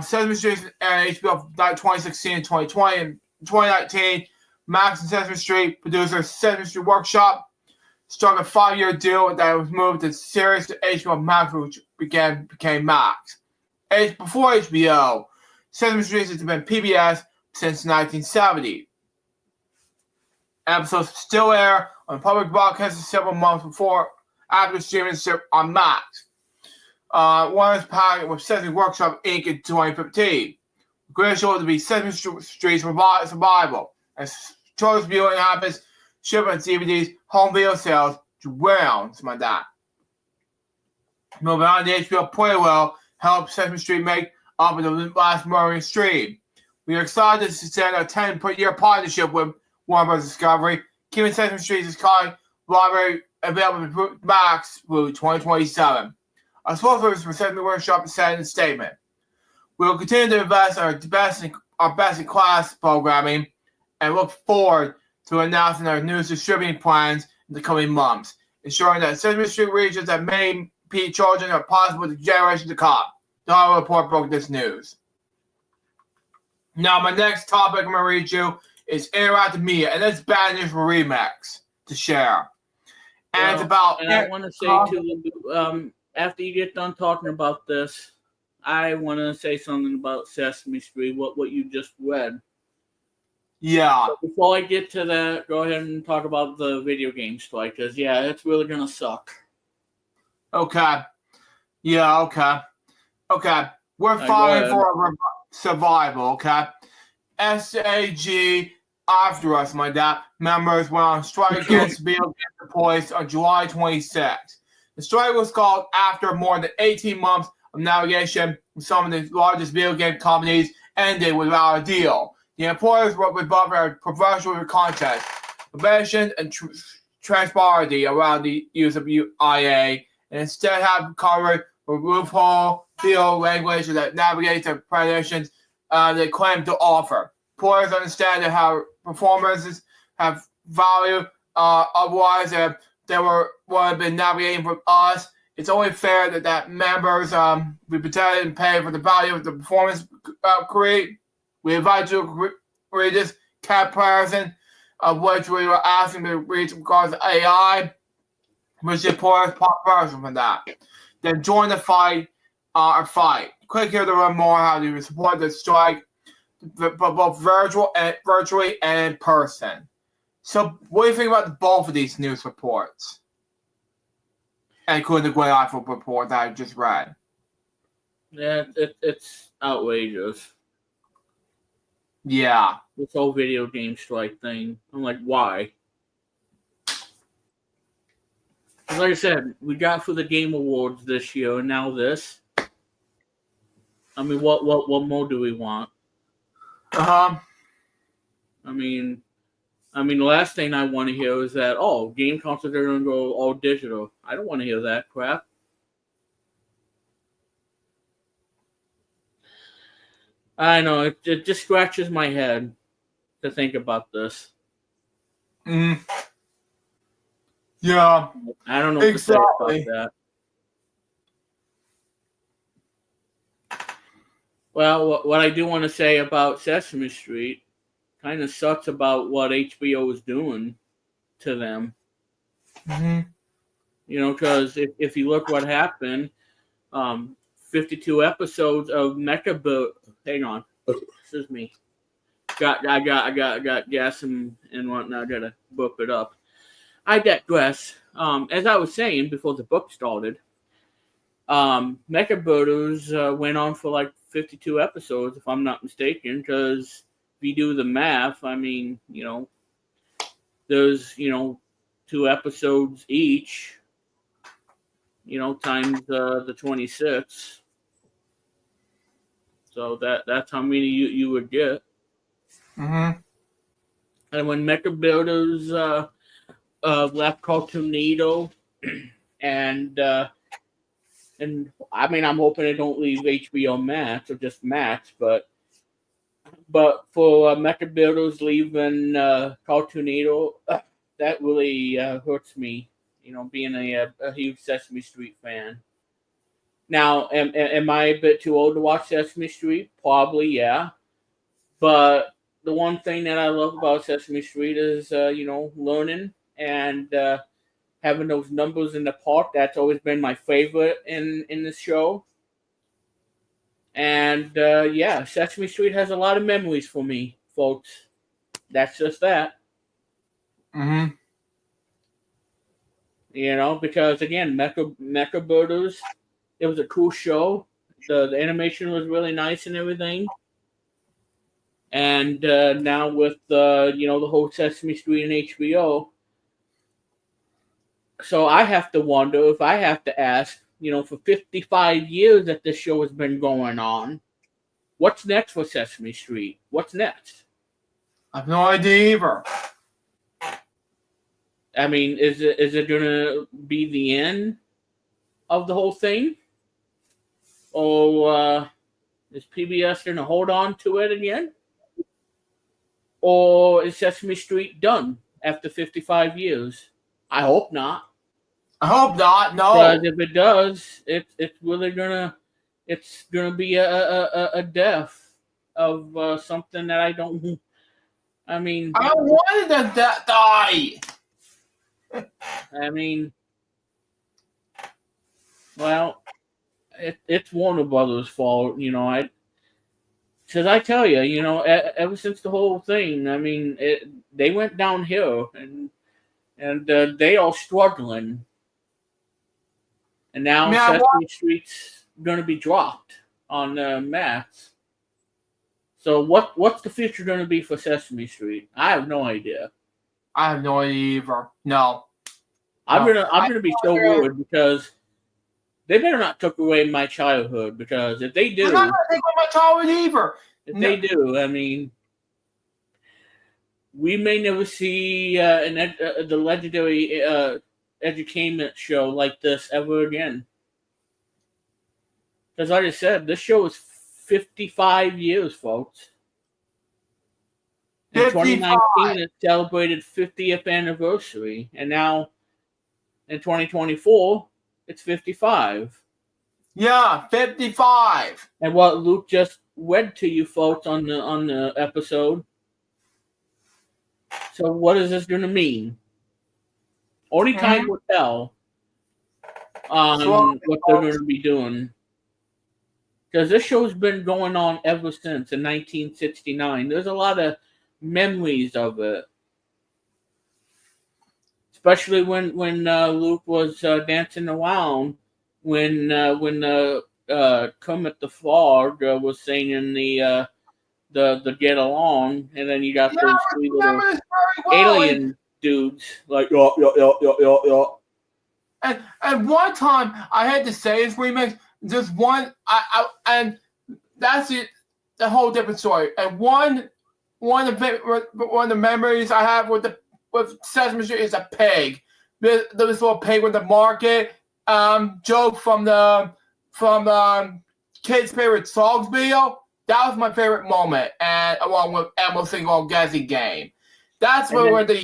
Sesame Street and HBO from 2016 and 2020 and 2019, Max and Sesame Street producer Sesame Street Workshop struck a 5-year deal that was moved to series to HBO Max, which became Max. Before HBO, Sesame Street has been PBS since 1970. Episodes still air on public broadcasting several months after streaming on Max. One is packed with Sesame Workshop Inc. in 2015. The greatest show to be Sesame Street's survival. As children's viewing happens, shipping DVDs, home video sales, drowned my dad. Moving on to HBO pretty well helped Sesame Street make up in the last morning stream. We are excited to extend our 10-year partnership with Warner Bros. Discovery, keeping Sesame Street's iconic library available to Max through 2027. Our spokesperson for Sesame Workshop said in a statement, "We will continue to invest in our best-in-class programming and look forward to announcing our new distributing plans in the coming months, ensuring that Sesame Street reaches as many children as possible to generations to come." The Hollywood Report broke this news. Now, my next topic I'm going to read you is interactive media, and it's bad news for Remix to share. And it's about. And I want to say too, after you get done talking about this, I want to say something about Sesame Street, what you just read. Yeah. But before I get to that, go ahead and talk about the video game strike, because, yeah, it's really going to suck. Okay. Yeah, okay. Okay. We're fighting for survival, okay? SAG after us, my dad. Members went on strike against video game employees on July 26th. The strike was called after more than 18 months of navigation with some of the largest video game companies ended without a deal. The employers were above our professional content, prevention, and transparency around the use of IA, and instead have covered a loophole field language that navigates the predictions they claim to offer. Employers understand that how performances have value, otherwise they would have been navigating with us. It's only fair that members be protected and pay for the value of the performance create. We invite you to read this comparison of which we were asking to read regards to AI, which the employers part person from that. Then join the fight or fight. Click here to learn more how to support the strike, both virtually and in person. So, what do you think about both of these news reports? Including the Gwen Ifill report that I just read. Yeah, it's outrageous. Yeah. This whole video game strike thing. I'm like, why? Like I said, we got for the Game Awards this year, and now this. I mean, what more do we want? I mean, the last thing I want to hear is that, game consoles are going to go all digital. I don't want to hear that crap. I know it just scratches my head to think about this. Mm. Yeah, I don't know what to say about that. Well, what I do want to say about Sesame Street kind of sucks about what HBO is doing to them. Mm-hmm. You know, because if you look what happened, 52 episodes of Mecha Boot. Hang on, excuse me. I got gas and whatnot. I gotta book it up. I digress. As I was saying before the book started, Mecha Booters went on for like 52 episodes, if I'm not mistaken. Because if you do the math, I mean, there's 2 episodes each. Times the 26. So that's how many you would get. Mm-hmm. And when Mecha Builders left Cartoonito, and I mean, I'm hoping they don't leave HBO Max or just Max, but for Mecha Builders leaving Cartoonito, that really hurts me. Being a huge Sesame Street fan. Now, am I a bit too old to watch Sesame Street? Probably, yeah. But the one thing that I love about Sesame Street is, learning and having those numbers in the park. That's always been my favorite in the show. And yeah, Sesame Street has a lot of memories for me, folks. That's just that. Mm-hmm. Because again, Mecha Birders, it was a cool show. The animation was really nice and everything. And now with the whole Sesame Street and HBO, so I have to wonder if I have to ask, for 55 years that this show has been going on, what's next for Sesame Street? What's next? I have no idea either. I mean, is it gonna be the end of the whole thing, or is PBS gonna hold on to it again, or is Sesame Street done after 55 years? I hope not. I hope not. No. Because if it does, it's really gonna be a death of something that I don't. I mean, I wanted them to die. I mean, well, it's Warner Brothers' fault, Because I tell you, ever since the whole thing, I mean, they went downhill, and they are struggling. And now Sesame Street's going to be dropped on Max. So what's the future going to be for Sesame Street? I have no idea. I have no idea either. No. I'm gonna be so worried because they better not take away my childhood, because if they do, I'm not gonna take away my childhood either. If they do, I mean, we may never see the legendary edutainment show like this ever again. Because like I said, this show is 55 years, folks. In 2019, it celebrated 50th anniversary, and now in 2024, it's 55. Yeah, 55. And what Luke just read to you folks on the episode. So what is this going to mean? Only time will tell on what they're going to be doing. Because this show's been going on ever since in 1969. There's a lot of memories of it. Especially when Luke was dancing around when Kermit the Frog was singing the Get Along, and then you got those three little alien dudes like yo. And one time I had to say this remix, just one, and that's it. The whole different story. And one of the memories I have with Sesame Street is a pig. There was a little pig with the market. Joke from Kids' Favorite Songs video. That was my favorite moment, and along with every single Gezi game. That's where the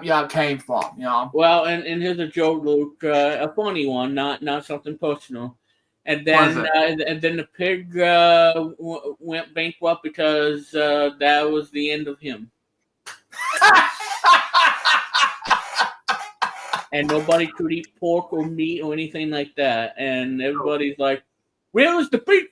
yup came from, you know. Well, and here's a joke, Luke, a funny one, not something personal. And What is then it? and then the pig went bankrupt because that was the end of him, and nobody could eat pork or meat or anything like that. And everybody's like, "Where is the pig?"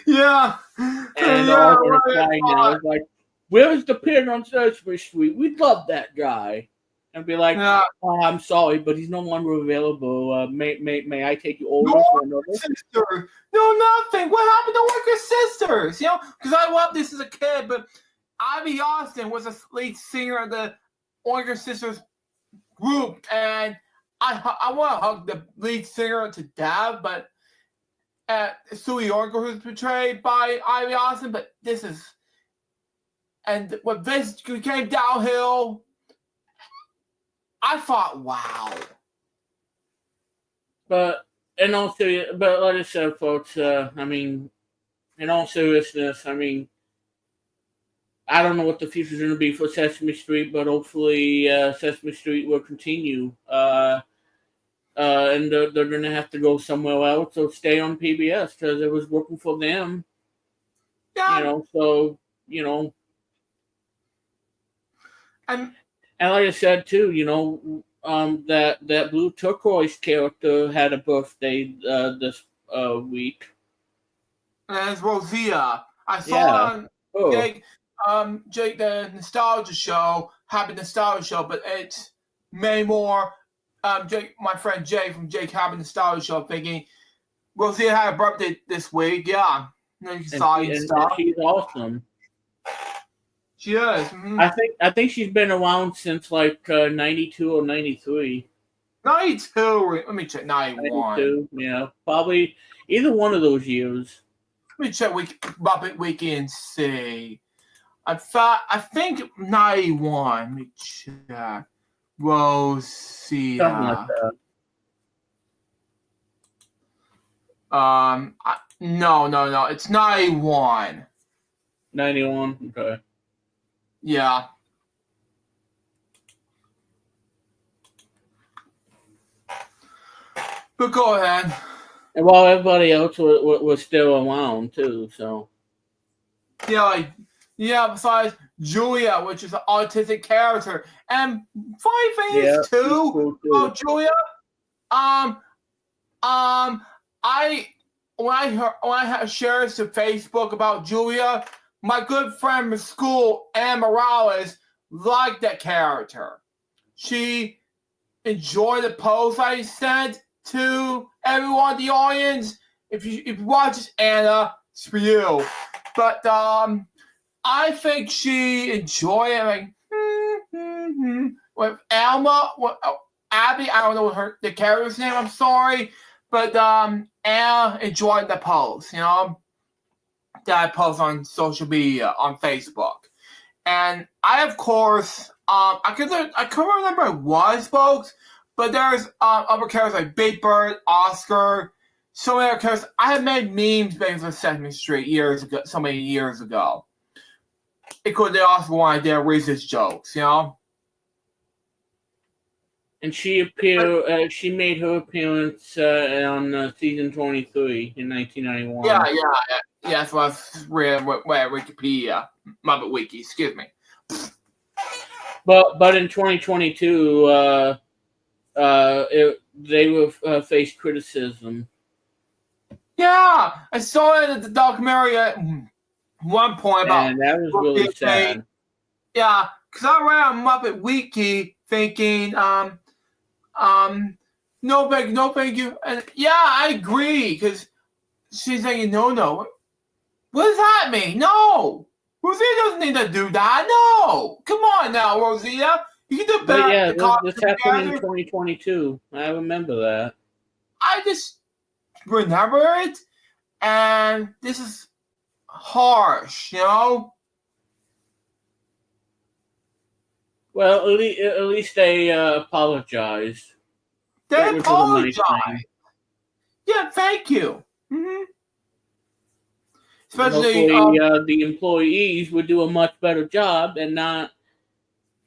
Yeah. And they're all going to cry now. It's like, "Where's the pig on Sesame Street? We love that guy." And be like, Yeah. "Oh, I'm sorry, but he's no longer available. May I take you over No for another?" sister. No, nothing. What happened to Worker Sisters? You know, because I loved this as a kid, but Ivy Austin was a lead singer of the Worker Sisters group, and I want to hug the lead singer to death, but Sue Yorker, who's portrayed by Ivy Austin, but this is, and when this came downhill, I thought, wow. But like I said, folks, I mean, in all seriousness, I mean, I don't know what the future's going to be for Sesame Street, but hopefully Sesame Street will continue. And they're going to have to go somewhere else or stay on PBS because it was working for them. Yeah. You know, so, you know. And like I said, too, you know, that Blue Turquoise character had a birthday this week. And it's Rosita. I saw on Jake the Nostalgia Show, Happy Nostalgia Show, but it's made more. Jake, my friend Jay from Jake Happy Nostalgia Show, thinking Rosita had a birthday this week. Yeah, and she's awesome. She is. Mm-hmm. I think she's been around since like 92 or 93. 92. Let me check. 91. 92, yeah, probably either one of those years. Let me check Muppet Wiki and see. I think 91. Let me check. Rosita. Something like that. No. It's 91. 91. Okay. Yeah. But go ahead. And while everybody else was still around too, so. Yeah, besides Julia, which is an autistic character. And funny thing is too cool about Julia, when I shared to Facebook about Julia, my good friend from school, Anne Morales, liked that character. She enjoyed the post I sent to everyone in the audience. If you watch this, Anna, it's for you. But I think she enjoyed it. Like, with Alma, Abby, I don't know the character's name. I'm sorry, but Anna enjoyed the post. You know, that I post on social media on Facebook, and I of course I couldn't remember who it was, folks. But there's other characters like Big Bird, Oscar, so many other characters. I have made memes based on Sesame Street so many years ago. Because they also wanted their racist jokes, you know. And she appeared. She made her appearance on season 23 in 1991. Yeah. That's what I read. Wikipedia, Muppet Wiki. Excuse me. But in 2022, they were faced criticism. Yeah, I saw it at the documentary at one point about. And that was really sad. Yeah, because I read on Muppet Wiki thinking, no thank you. And yeah, I agree, because she's saying no. What does that mean? No. Rosita doesn't need to do that. No. Come on now, Rosita. You can do better. But yeah, this happened in 2022. I remember that. I just remember it, and this is harsh, you know? Well, at least they apologized. They apologized. Yeah, thank you. Mm-hmm. Especially Especially, the employees would do a much better job and not,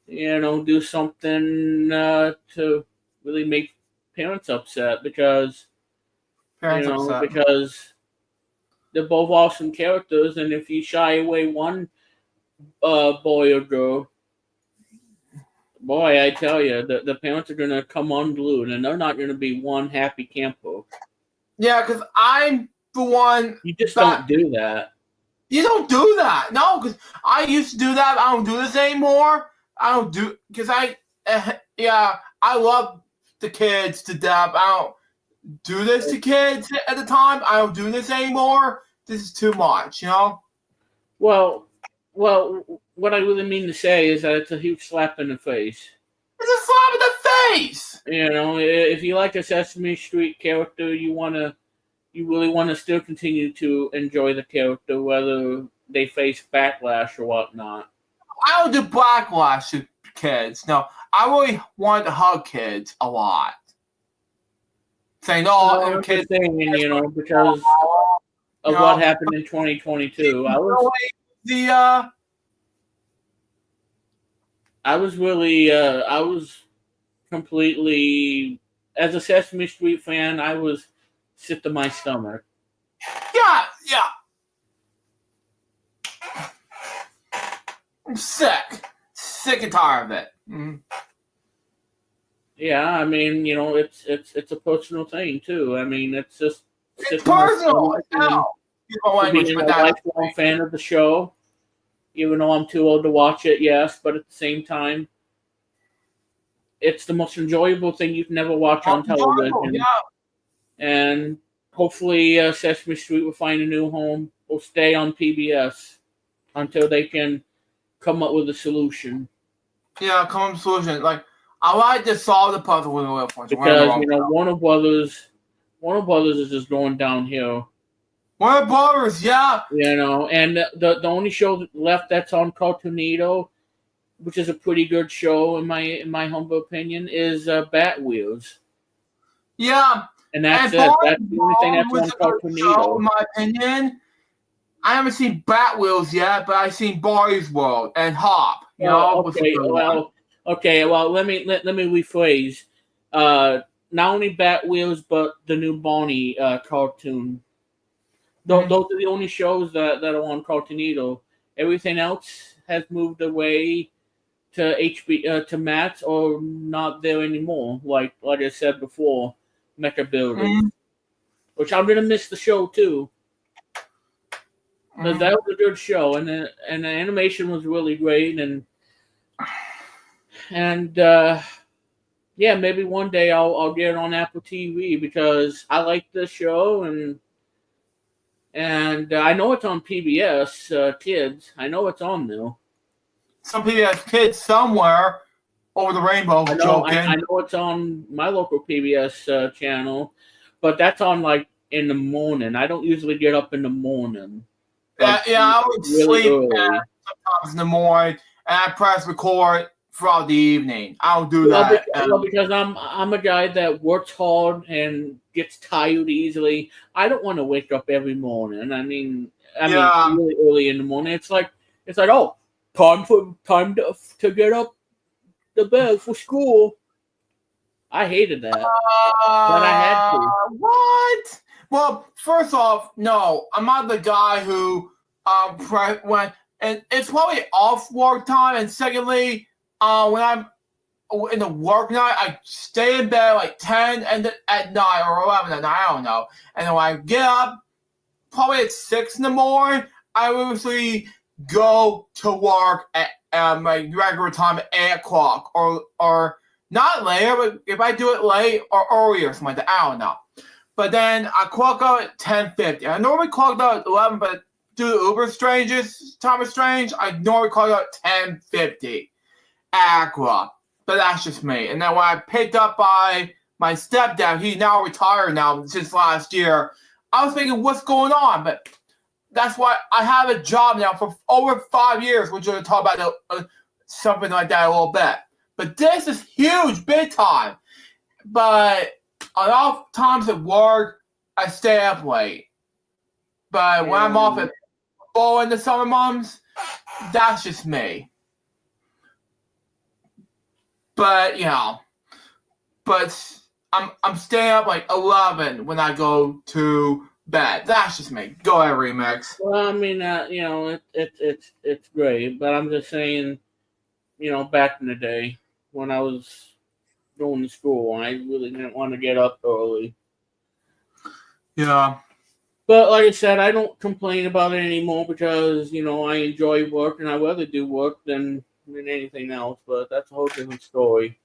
do something to really make parents upset because, parents upset. because they're both awesome characters, and if you shy away one boy or girl, boy, I tell you, the parents are going to come unglued, and they're not going to be one happy camper. Yeah, because I'm the one You just that don't do that. you don't do that. No, because I used to do that. I don't do this anymore. I don't do because yeah, I love the kids to death. I don't do this to kids at the time. I don't do this anymore. This is too much, you know. Well, well, what I really mean to say is that it's a huge slap in the face. It's a slap in the face. If you like a Sesame Street character, you really want to still continue to enjoy the character, whether they face backlash or whatnot. I don't do backlash to kids. No, I really want to hug kids a lot. Saying, No, "Oh, I'm kids." just saying, because of You what know, happened in 2022, the I was completely, as a Sesame Street fan, I was sick to my stomach. yeah. I'm sick and tired of it. Mm-hmm. Yeah, I mean, it's a personal thing too. I mean, it's just It's sick to my personal. stomach, I and know. People language, being but a lifelong fan of the show, even though I'm too old to watch it, yes, but at the same time, it's the most enjoyable thing you can ever watch on enjoyable. television. Yeah, And hopefully, Sesame Street will find a new home. Will stay on PBS until they can come up with a solution. yeah. Common solution. Like I like to solve the puzzle with a little point. Because Warner Brothers is just going downhill. Warner Brothers, yeah. And the only show left that's on Cartoonito, which is a pretty good show in my humble opinion, is Bat Wheels. Yeah. And that's it. That's the only thing that's on Cartoonito. In my opinion, I haven't seen Bat Wheels yet, but I've seen Barry's World and Hop. Okay. Well, let me rephrase. Not only Bat Wheels, but the new Bonnie cartoon. Those are the only shows that are on Cartoonito. Everything else has moved away to to Matt's or not there anymore. Like I said before, Mecha Builders, which I'm gonna miss the show too. Because that was a good show, and the animation was really great, and yeah, maybe one day I'll get it on Apple TV because I like this show, and I know it's on PBS Kids. I know it's on there. Some PBS Kids somewhere over the rainbow. I know it's on my local PBS channel, but that's on like in the morning. I don't usually get up in the morning. I would really sleep sometimes in the morning, and I press record throughout the evening. I'll do that. Because I'm a guy that works hard and gets tired easily. I don't want to wake up every morning. I mean really early in the morning. It's like oh, time to get up the bed for school. I hated that, but I had to. What? Well, first off, no, I'm not the guy who when and it's probably off work time. And secondly, when I'm in the work night, I stay in bed like 10 at night or 11 at night. I don't know. And when I get up, probably at 6 in the morning, I usually go to work at my regular time at 8 o'clock or not later, but if I do it late or earlier, something like that, I don't know. But then I clock out at 10:50. I normally clock out at 11, but due to Uber Strange's time of strange, I normally clock out at 10:50. Aqua. But that's just me. And then when I picked up by my stepdad, he's now retired now since last year, I was thinking, what's going on? But that's why I have a job now for over 5 years, which we're going to talk about something like that a little bit. But this is huge, big time. But a lot of times at work, I stay up late. But when I'm off at football in the summer months, that's just me. But I'm staying up like 11 when I go to bed. That's just me. Go ahead, Remix. Well, I mean, it's great, but I'm just saying, back in the day when I was going to school, I really didn't want to get up early. Yeah. But like I said, I don't complain about it anymore because, I enjoy work and I'd rather do work than anything else, but that's a whole different story.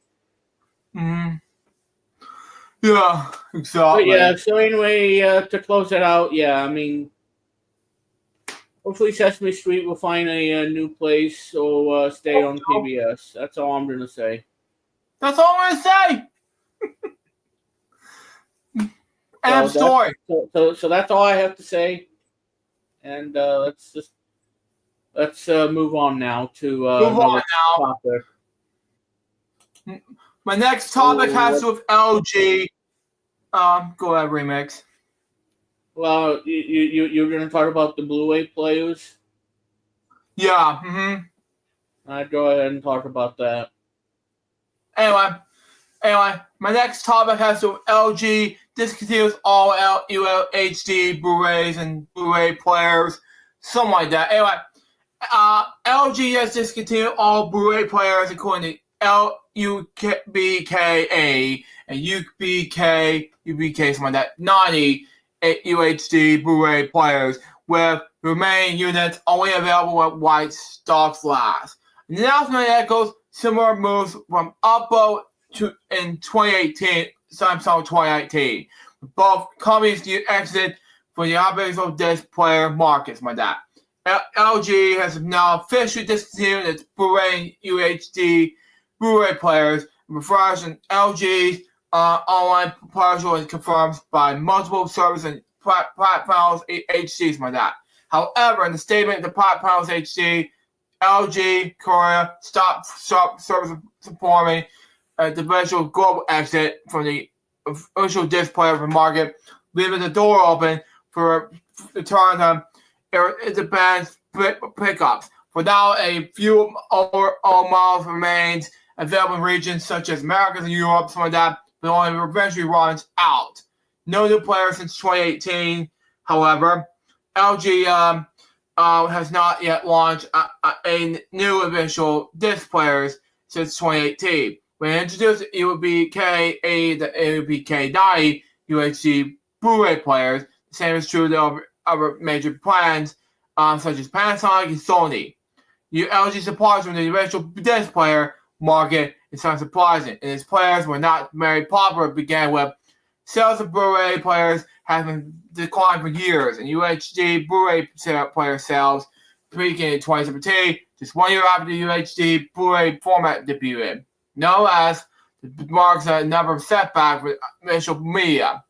Mm-hmm. Yeah, exactly. But yeah, so anyway, to close it out, I mean, hopefully Sesame Street will find a new place or stay on PBS. That's all I'm going to say. That's all I'm going to say. End of story. So that's all I have to say. And let's move on now to another topic. My next topic has to do with LG. Go ahead, Remix. Well, you're going to talk about the Blu-ray players? Yeah. Mm-hmm. I'd go ahead and talk about that. Anyway, my next topic has to do with LG discontinues all HD Blu-rays and Blu-ray players, something like that. Anyway, LG has discontinued all Blu-ray players according to LUBKA and UBK, something like that, 90 UHD Blu-ray players, with remaining units only available with white stock glass. The announcement echoes similar moves from Oppo in 2018, Samsung 2018. Both companies exit from the optical disc player markets, like that. LG has now officially discontinued its Blu-ray UHD Blu-ray players, refers to LG's online proposal and confirmed by multiple services and platforms HDs, like that. However, in the statement, the platforms HD, LG Korea stopped service performing the eventual global exit from the official disc player market, leaving the door open for return to the band's pickups. For now, a few models remains available in regions such as Americas and Europe, something like that, but only eventually runs out. No new players since 2018. However, LG has not yet launched a new official disc players since 2018. When introduced UBK, the UBK 90 UHD Blu-ray players, the same is true of other major brands such as Panasonic and Sony. LG supplies from the eventual disc player market is not surprising, and its players were not very popular to begin with. Sales of Blu-ray players have been declined for years, and UHD Blu-ray player sales peaked in 2017, just 1 year after the UHD Blu-ray format debuted. As marks a number of setbacks with initial media.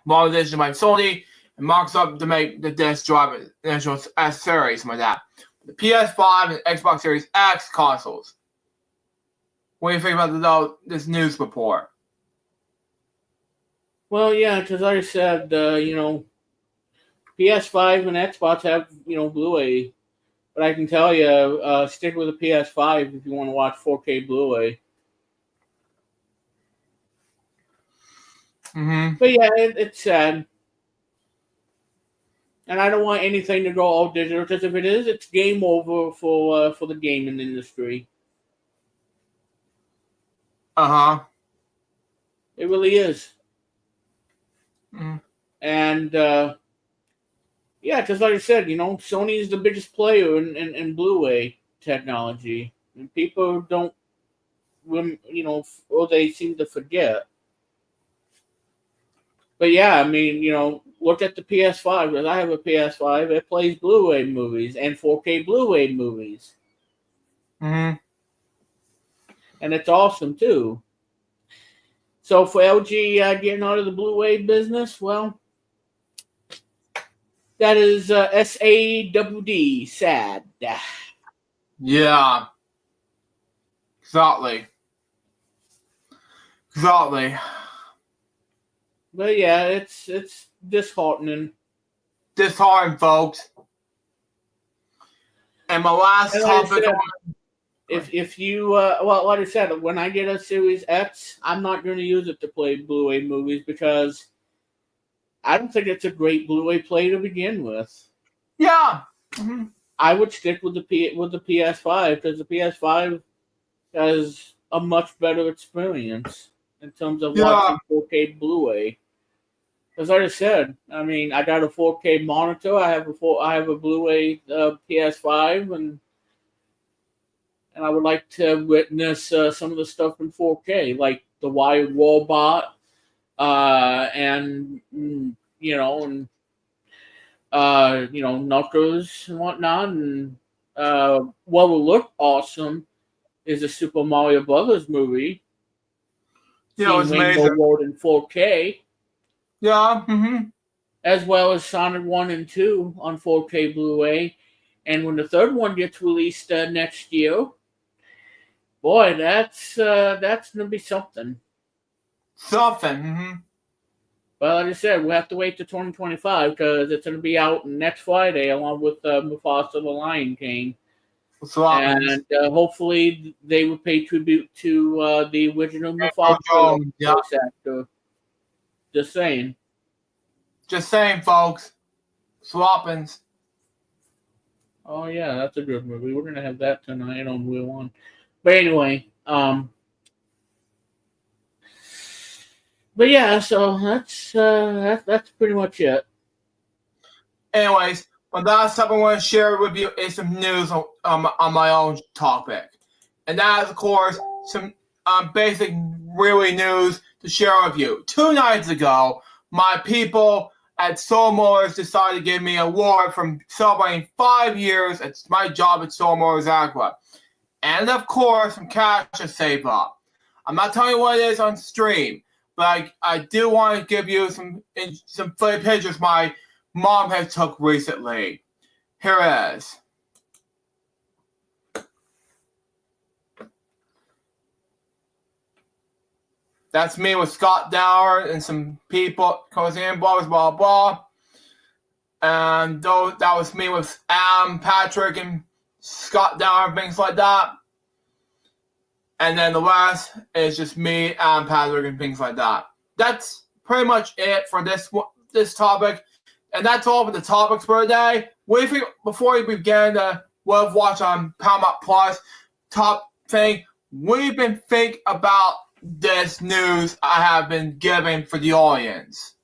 Monetization by Sony and marks up to make the disc drive initial S series, something like that. The PS5 and Xbox Series X consoles. What do you think about this news report? Well, yeah, because like I said, PS5 and Xbox have, Blu-ray. But I can tell you, stick with the PS5 if you want to watch 4K Blu-ray. Mm-hmm. But yeah, it's sad. And I don't want anything to go all digital, because if it is, it's game over for the gaming industry. Uh-huh. It really is. Mm-hmm. And, because like I said, Sony is the biggest player in Blu-ray technology. And people don't, or they seem to forget. But yeah, I mean, look at the PS5. Because I have a PS5. It plays Blu-ray movies and 4K Blu-ray movies. Mm-hmm. And it's awesome, too. So for LG getting out of the Blu-ray business, well, that is SAWD, sad. Yeah. Exactly. But yeah, it's disheartening. Disheartened, folks. And my last And like I topic. said, if you well, like I said, when I get a Series X, I'm not going to use it to play Blu-ray movies because I don't think it's a great Blu-ray play to begin with. Yeah. Mm-hmm. I would stick with the PS5 because the PS5 has a much better experience in terms of watching 4K Blu-ray. As I said, I mean, I got a 4K monitor. I have a Blu-ray PS5, and I would like to witness some of the stuff in 4K, like the Wild Robot, and Knuckles and whatnot, and what will look awesome is a Super Mario Brothers movie. Yeah, it's Rainbow amazing. Road in 4K. Yeah. Mm-hmm. As well as Sonic 1 and 2 on 4K Blu-ray. And when the third one gets released next year, boy, that's going to be something. Something. Mm-hmm. Well, like I said, we'll have to wait to 2025 because it's going to be out next Friday along with Mufasa the Lion King. And hopefully they will pay tribute to the original Mufasa voice actor. Just saying. Just saying, folks. Swappins. Oh yeah, that's a good movie. We're gonna have that tonight on Wheel One. But anyway, but yeah, so that's pretty much it. Anyways, my last topic I want to share with you is some news on my own topic, and that is, of course, some basic really news to share with you. 2 nights ago, my people at Soul Motors decided to give me an award from celebrating 5 years at my job at Soul Motors Aqua. And of course, some cash to save up. I'm not telling you what it is on stream, but I do want to give you some funny pictures my mom has took recently. Here it is. That's me with Scott Dower and some people coming in, blah, blah, blah. And that was me with Patrick, and Scott Dower and things like that. And then the rest is just me, Patrick, and things like that. That's pretty much it for this topic. And that's all for the topics for today. Before we begin the Love Watch on Paramount Plus top thing, we've been thinking about this news I have been giving for the audience.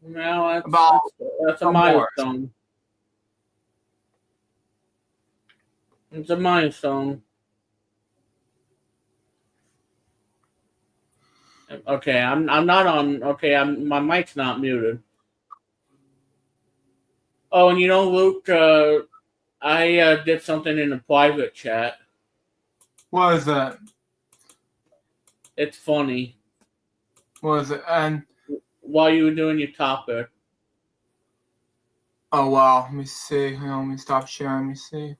Well, that's a milestone. It's a milestone. Okay, I'm not on. Okay, my mic's not muted. Oh, and Luke, I did something in a private chat. What is that? It's funny. What is it? And while you were doing your topic. Oh wow, let me see. Hang on, let me stop sharing. Let me see.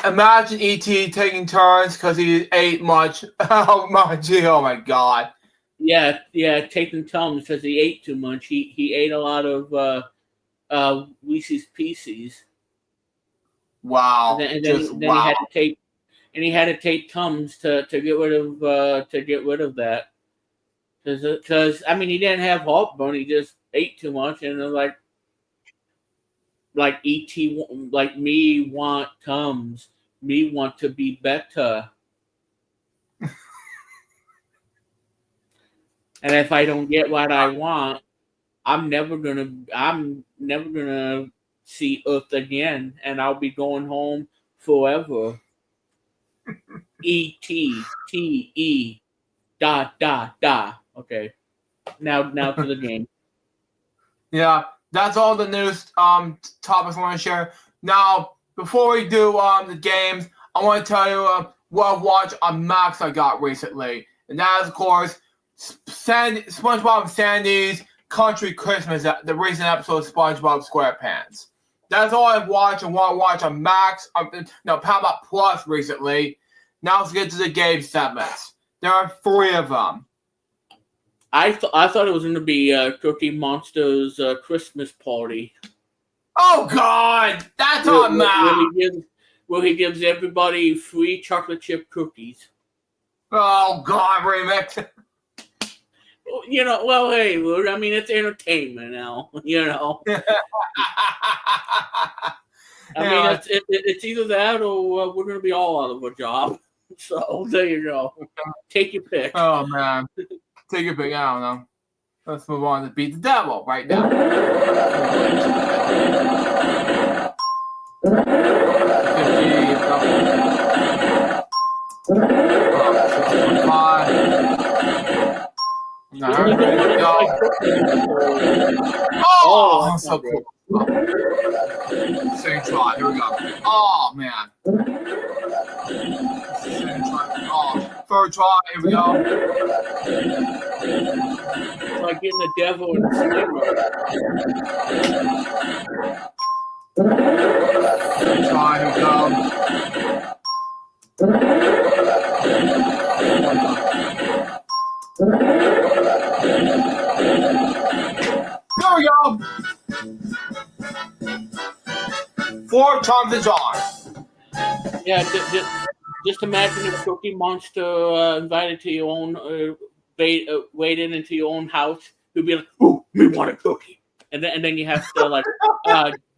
Imagine E.T. taking turns because he ate much. Oh my god. Yeah, taking turns because he ate too much. He ate a lot of Reese's Pieces. Wow. And then he had to take Tums to get rid of that. Because I mean, he didn't have heartburn. He just ate too much, and they're like E.T. like me want Tums. Me want to be better. And if I don't get what I want, I'm never gonna see Earth again, and I'll be going home forever. E.T.T.E. ... Okay. Now to the game. Yeah, that's all the news topics I want to share. Now, before we do the games, I want to tell you what watch on Max I got recently. And that is, of course, SpongeBob and Sandy's Country Christmas, the recent episode of SpongeBob SquarePants. That's all I've watched and want to watch on Max, Paramount Plus recently. Now let's get to the game segments. There are 3 of them. I thought it was going to be Cookie Monster's Christmas party. Oh God, that's on that. Where he gives everybody free chocolate chip cookies. Oh God, remix. You know, well, hey, Lou, I mean, it's entertainment now. You know, I mean, it's either that or we're going to be all out of a job. So there you go. Take your pick. Oh man, take your pick. I don't know. Let's move on to Beat the Devil right now. Oh, so cool. Second try. Here we go. Oh man. Second try. Oh, third try. Here we go. It's like getting the devil in the slammer. Third try. Here we go. There we go. 4 times the jar. Yeah, just imagine if Cookie Monster invited to your own, waited into your own house. You'd be like, "Ooh, me want a cookie," and then you have to like,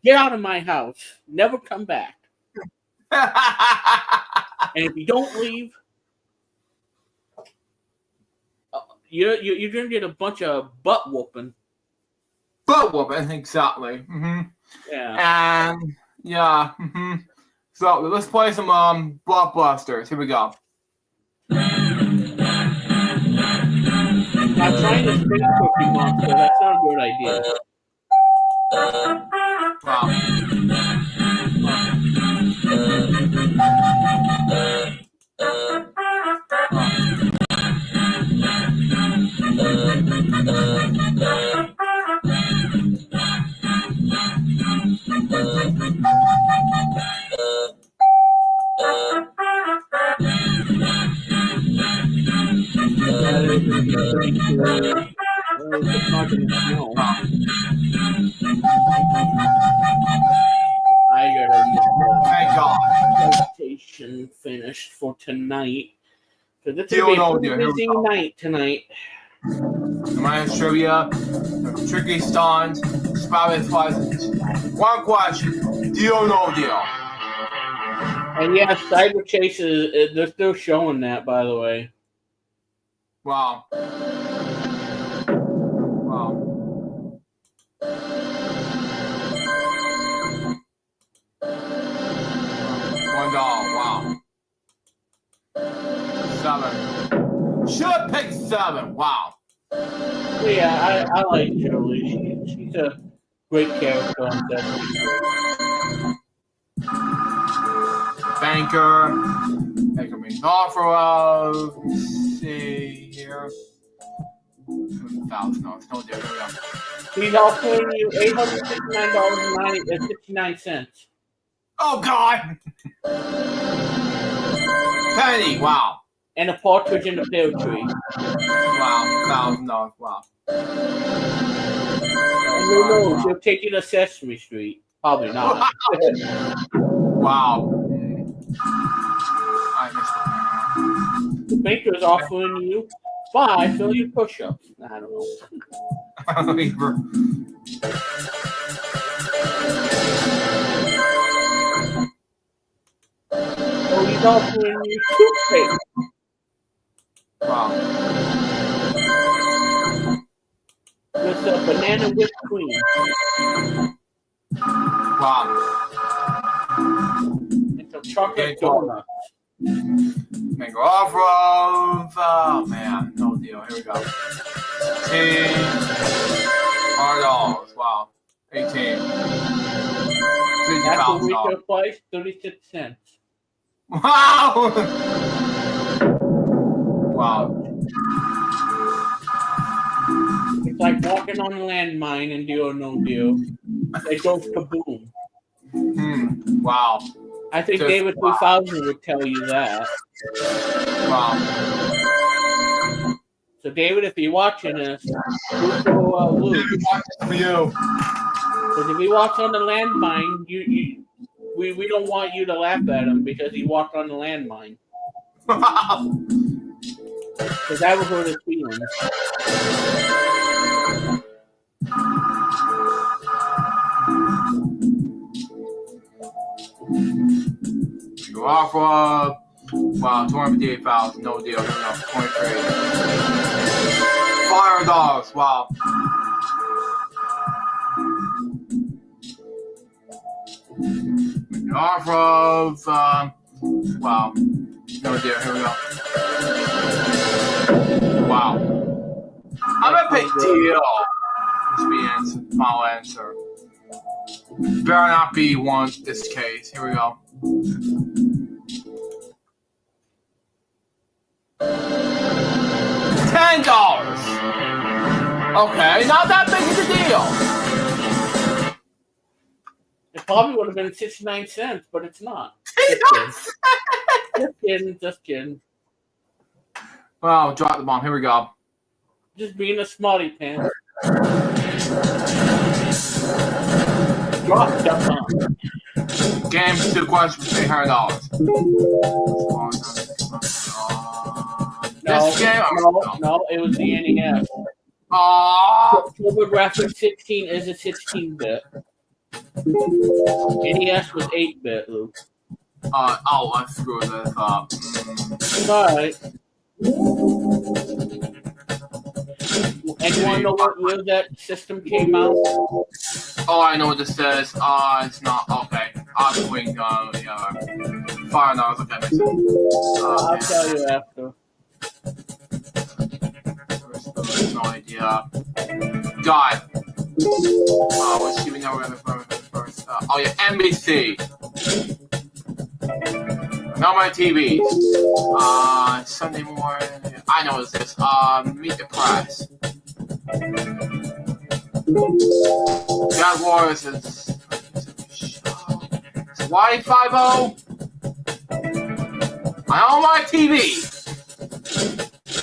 get out of my house, never come back. And if you don't leave, you're gonna get a bunch of butt whooping. Butt whooping, exactly. Mm-hmm. Yeah. And yeah. Mm-hmm. So let's play some blockbusters. Here we go. I'm trying to spin Cookie Monster. That's not a good idea. Wow. Thank God. Presentation finished for tonight. Because it's going to be a busy night tonight. Minus trivia, tricky stuns, spotted pleasant. One question: deal or no deal? And yeah, Cyber Chase they're still showing that, by the way. Wow. Wow. $1. Wow. 7. Should have picked 7. Wow. Yeah, I like Jolie. She's a great character on Destiny. Banker. Banker means offer of. Let's see here. $1,000. No deal. Here we go. He's offering you $869.69. Oh God. Penny. Wow. And a partridge in the pear tree. Wow. $1,000. Wow. And who knows? He'll take you to Sesame Street. Probably not. Wow. I missed The banker's offering you 5 million push-ups. I don't know. it. Oh, he's offering you toothpaste. Wow. With a banana whipped cream. Wow. And some chocolate donuts. Mango off-road. Oh, man. No deal. Here we go. $18. Wow. 18. That's the retail price, 36 cents. Wow. Wow. It's like walking on a landmine and deal or no deal. It goes kaboom. Wow. I think David 2000 would tell you that. Wow. So, David, if you're watching this, root for Luke. For you. Because if he walks on the landmine, we don't want you to laugh at him because he walked on the landmine. Because that would hurt his feelings. You offer wow, 258,000, no deal. 23. Fire dogs, wow. You offer of wow, no deal. Here we go. Wow. I'm gonna pick deal. This be answer, final answer. Better not be one this case. Here we go. $10. Okay, not that big of a deal. It probably would have been 69 cents, but it's not. Just kidding. Well, drop the bomb. Here we go. Just being a smarty pants. Drop the bomb. Game 2 question for $800. No, it was the NES. TurboGrafx 16 is a 16-bit. NES was 8-bit, Luke. I screwed this up. It's alright. And you want to know what year that system came out? Oh, I know what this says. It's not. Okay. I'll swing, yeah. $5. Okay, makes sense. I'll tell you after. No idea. God. What's even know where the first? Oh yeah, NBC. Not my TV. Sunday morning. I know what this is. Meet the Press. Jaguars is Y50. I own my TV.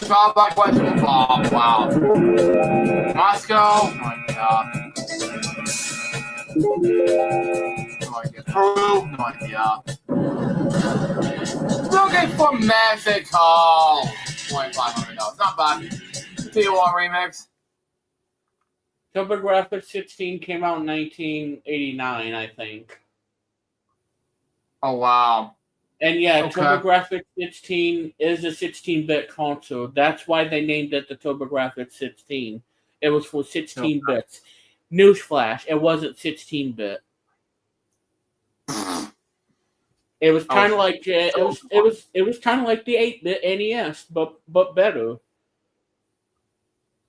Trial by question. Oh, wow. Moscow. Oh my God. No idea. Peru. No idea. Looking for Mexico. $2,500. Not bad. T1 remix. TurboGrafx 16 came out in 1989, I think. Oh, wow. And yeah, Okay. TurboGrafx 16 is a 16-bit console. That's why they named it the TurboGrafx 16. It was for 16 bits. Newsflash, it wasn't 16-bit. It was kind of like it was kind of like the 8-bit NES, but better.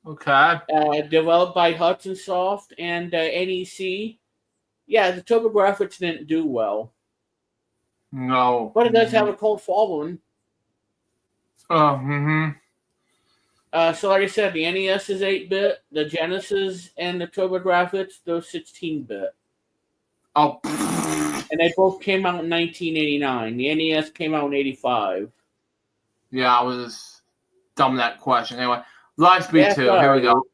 Okay. Developed by Hudson Soft and NEC. Yeah, the TurboGrafx didn't do well. No. But it does have a cult following. Mm-hmm. So like I said, the NES is 8-bit, the Genesis and the TurboGrafx, they're 16-bit. Oh. And they both came out in 1989. The NES came out in 85. Yeah, I was dumb that question. Anyway, Lightspeed 2. Here we go.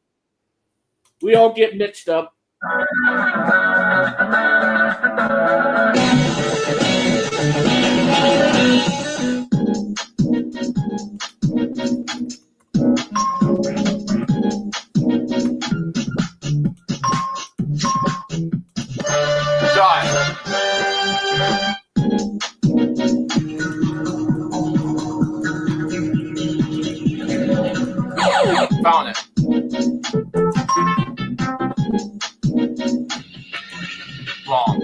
We all get mixed up. Done. Found it. Wrong.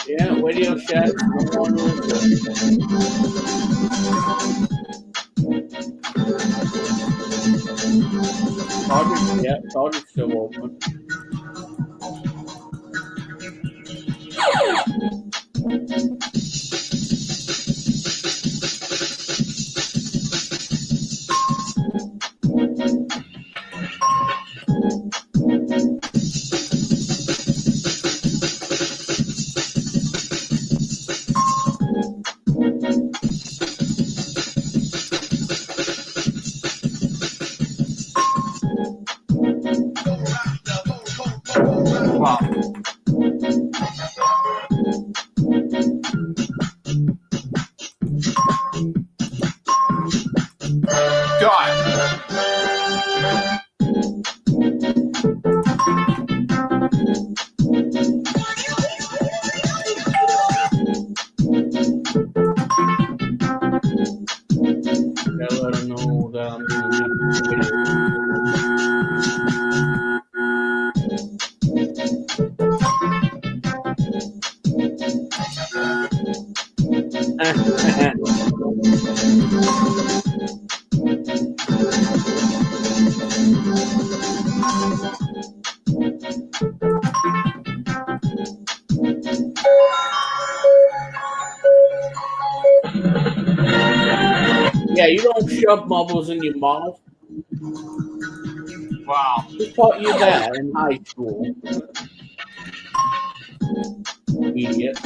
Yeah, Radio Shack. Target's still open. Yeah, you don't shove bubbles in your mouth. Wow. Who taught you that in high school? Idiot.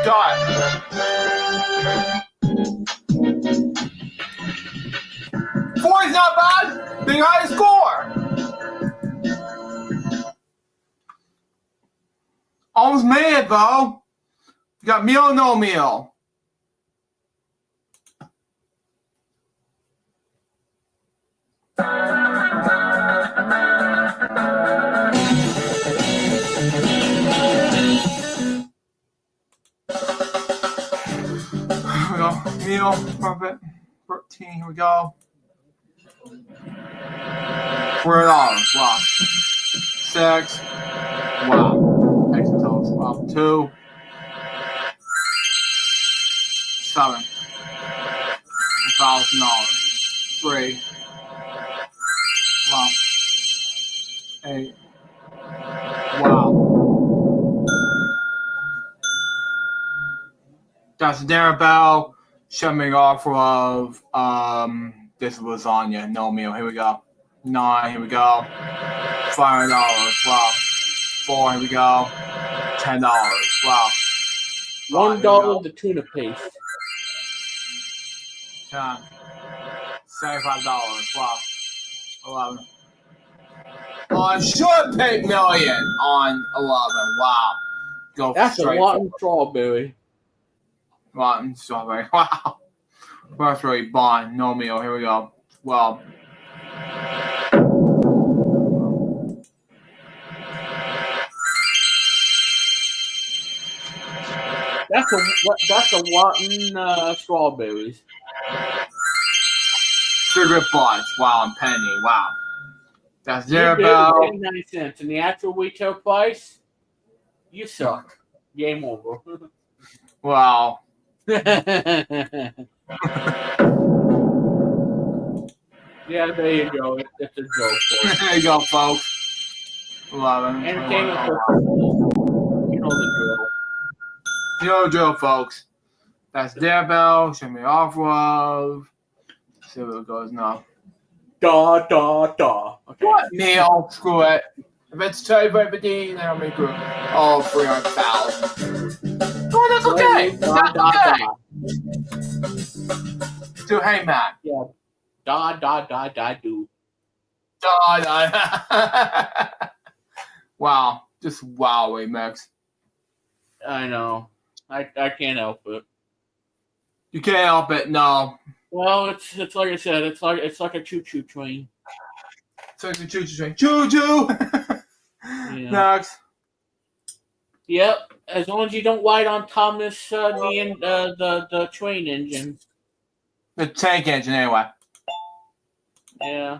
Got it. 4 is not bad. Big high score. Almost made it, though. You got meal or no meal? Here we go. Meal, perfect. 13, here we go. $4. Wow. 6. Wow. Extra toast. Wow. 2. 7. $1,000. 3. Wow. 8. Wow. That's dinner bell. Shipping offer of this lasagna. No meal. Here we go. 9. Here we go. $5. Wow. 4. Here we go. $10. Wow. $1 the tuna paste. 10. $75. Wow. 11. I should pay million on 11. Wow. Go That's a straight rotten strawberry. rotten strawberry. Wow. First rate bond. No meal. Here we go. Well. That's a rotten strawberries. Cigarette butts. Wow. And penny. Wow. That's You did about 99 cents. And the actual retail price, you suck. Game over. wow. Yeah, there you go. It's a joke. There you go, folks. 11. Entertainment 21. purposes. You know the drill. You know the drill, folks. That's their bell. Show me off of. See where it goes now. Da da da. Okay. What? Meal. Screw it. If it's $2.50, then I'll make it. Oh, 300,000. Oh, that's okay. Da, That's da, okay. da. Dude, hey, man. Yeah. Da da da da do. Wow. Just wow, Max. I know. I can't help it. You can't help it, no. Well, it's like I said, it's like a choo-choo train. It's like a choo-choo train. Choo-choo! Yeah. Next. Yep. As long as you don't ride on Thomas the train engine. The tank engine, anyway. Yeah.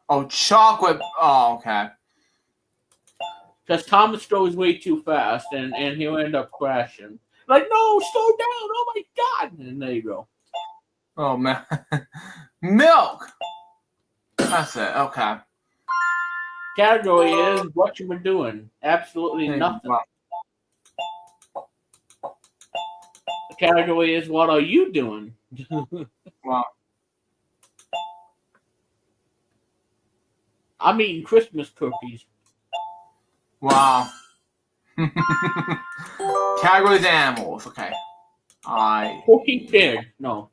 Oh, chocolate. Oh, okay. Because Thomas goes way too fast and he'll end up crashing. Like, no, slow down. Oh my God. And there you go. Oh, man. Milk. That's it. Okay. Category is what you were doing. Absolutely nothing. Wow. The category is what are you doing? Wow. I'm eating Christmas cookies. Wow. Categories animals. Okay. Cooking pig. No.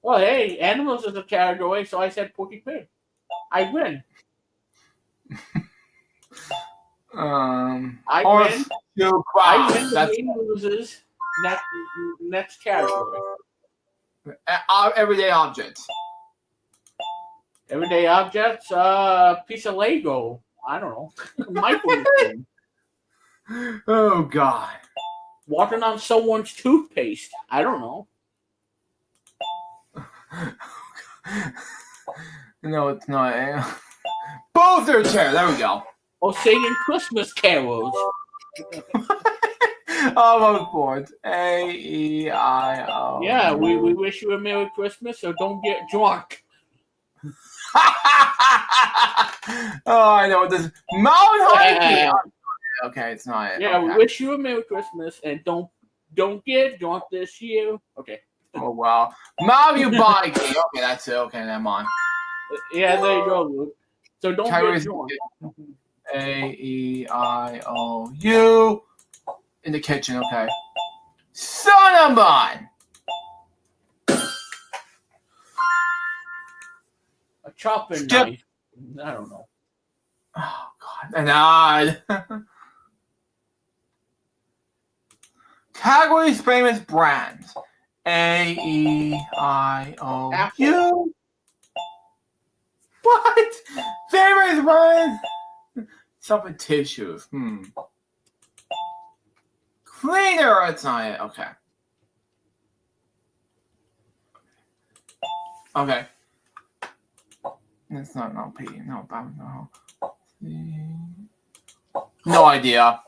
Well, hey, animals is a category, so I said Porky Pig. I win. I horse, win. shoe, I crowd. win. The game loses. Next category. Everyday objects. Everyday objects. Piece of Lego. I don't know. Microwave. Oh God. Walking on someone's toothpaste. I don't know. No, it's not. Bowser chair. There we go. Or singing Christmas carols. Almost boards. A-E-I-O. Yeah, we wish you a Merry Christmas, so don't get drunk. Oh, I know what this is. Mountain hiking. Okay, it's not it. Yeah, okay. we wish you a Merry Christmas, and don't get drunk this year. Okay. Oh wow. Mario biking. Okay, that's it. Okay, never mind. Yeah, there you go, Luke. So don't get drunk. A-E-I-O-U. In the kitchen, okay. Son of mine! A chopping knife. I don't know. Oh, God. An odd. Categories famous brands. A-E-I-O-U. What? Famous brands? Something tissues. Cleaner. It's not it. Okay. Okay. It's not no P. No. No idea.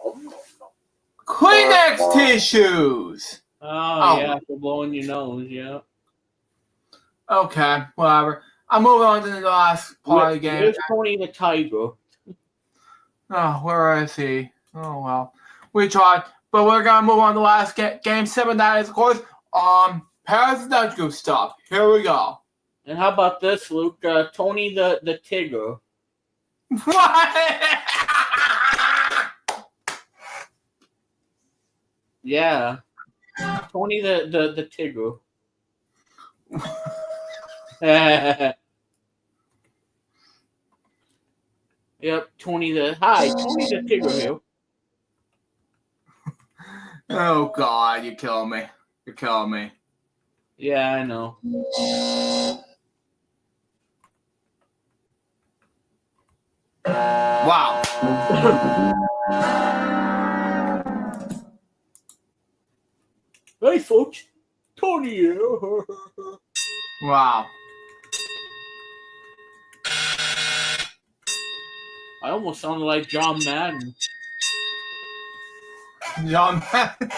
Kleenex tissues. Oh, yeah, for blowing your nose, yeah. Okay, whatever. I'm moving on to the last part of the game. Here's Tony the Tiger. Oh, where is he? Oh, well. We tried, but we're going to move on to the last game 7. That is, of course, presidential stuff. Here we go. And how about this, Luke? Tony the Tigger. What? Yeah. Tony the Tigger. Yep, Tony the Tigger here. Oh, God, you're killing me. You're killing me. Yeah, I know. Wow. Hey, folks. Tony here. Wow. I almost sounded like John Madden. John Madden.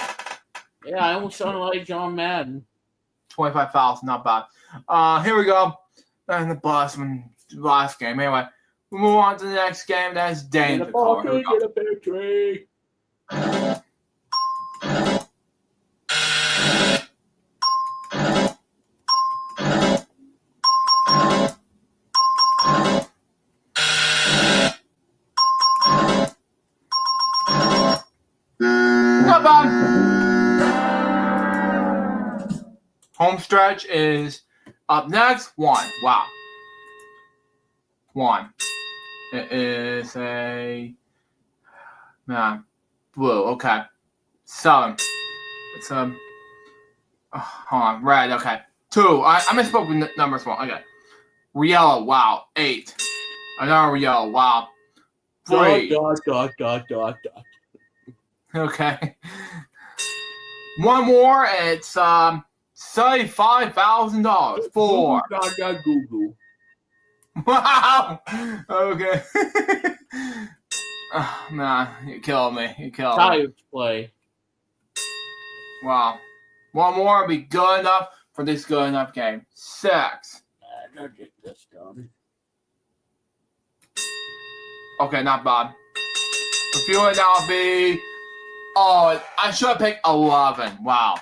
Yeah, I almost sounded like John Madden. 25,000, not bad. Here we go. And the last game. Anyway, we'll move on to the next game. That's Danger Call. Get a victory. Not bad. Home stretch is up next. 1. Wow. 1. It is a blue. Okay. 7. It's hold on. Red. Okay. 2. I misspoke with numbers 1. Okay. Yellow. Wow. 8. Another yellow. Wow. 3. Dot. Okay. One more. It's $75,000. 4. Google. Wow. Okay. Oh, man, you killed me. You killed me. Child's play. Wow. One more will be good enough for this good enough game. 6. I gotta get this done. Okay, not bad. The feeling that'll be. Oh, I should have picked 11. Wow.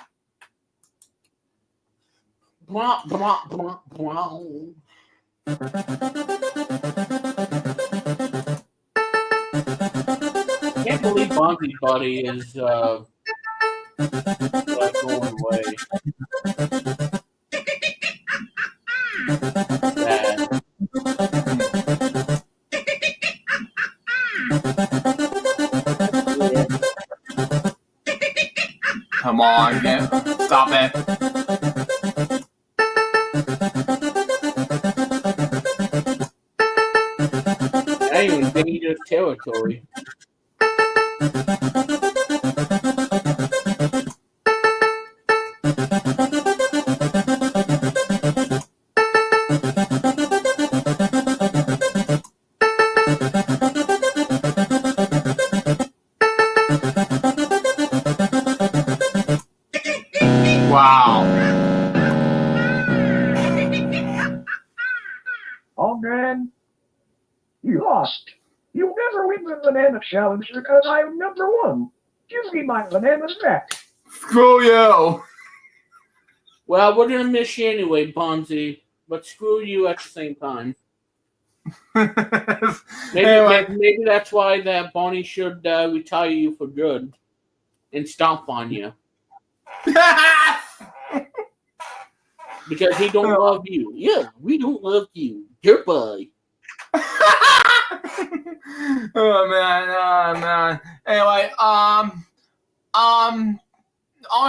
Can't believe Bonzi Buddy is Like going away. Bad. Yeah. Come on, man. Stop it. Now you're in dangerous territory. Wow. Oh, man, you lost. You'll never win the banana challenge because I'm number one. Give me my bananas back. Screw you. Well, we're gonna miss you anyway, Bonzi. But screw you at the same time. Maybe, Anyway. maybe that's why that Bonnie should retire you for good and stomp on you because he don't love you. Yeah, we don't love you. Goodbye. Oh man. Anyway, on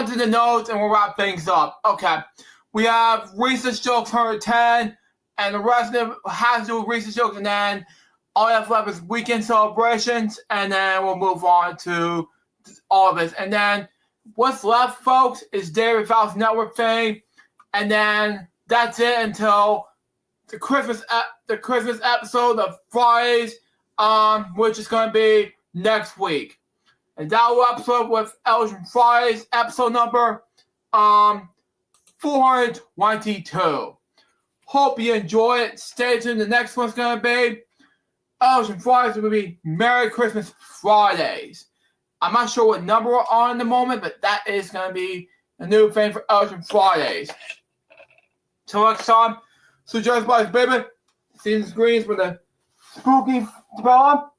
to the notes, and we'll wrap things up. Okay, we have research jokes 110, and the rest of it has to do with research jokes, and then all that's left is weekend celebrations, and then we'll move on to all of it. And then what's left, folks, is David Faust Network thing, and then that's it until the Christmas episode of Fridays, which is going to be next week. And that will episode with Elgin Fridays, episode number 422. Hope you enjoy it. Stay tuned. The next one's going to be Elgin Fridays. Will be Merry Christmas Fridays. I'm not sure what number we're on in the moment, but that is going to be a new thing for Elgin Fridays. Till next time, so just by baby, seeing screens with the spooky develop.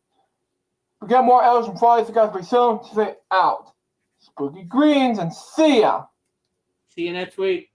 We get more Elgin Fridays, you guys pretty soon. Say out. Spooky greens and see ya. See you next week.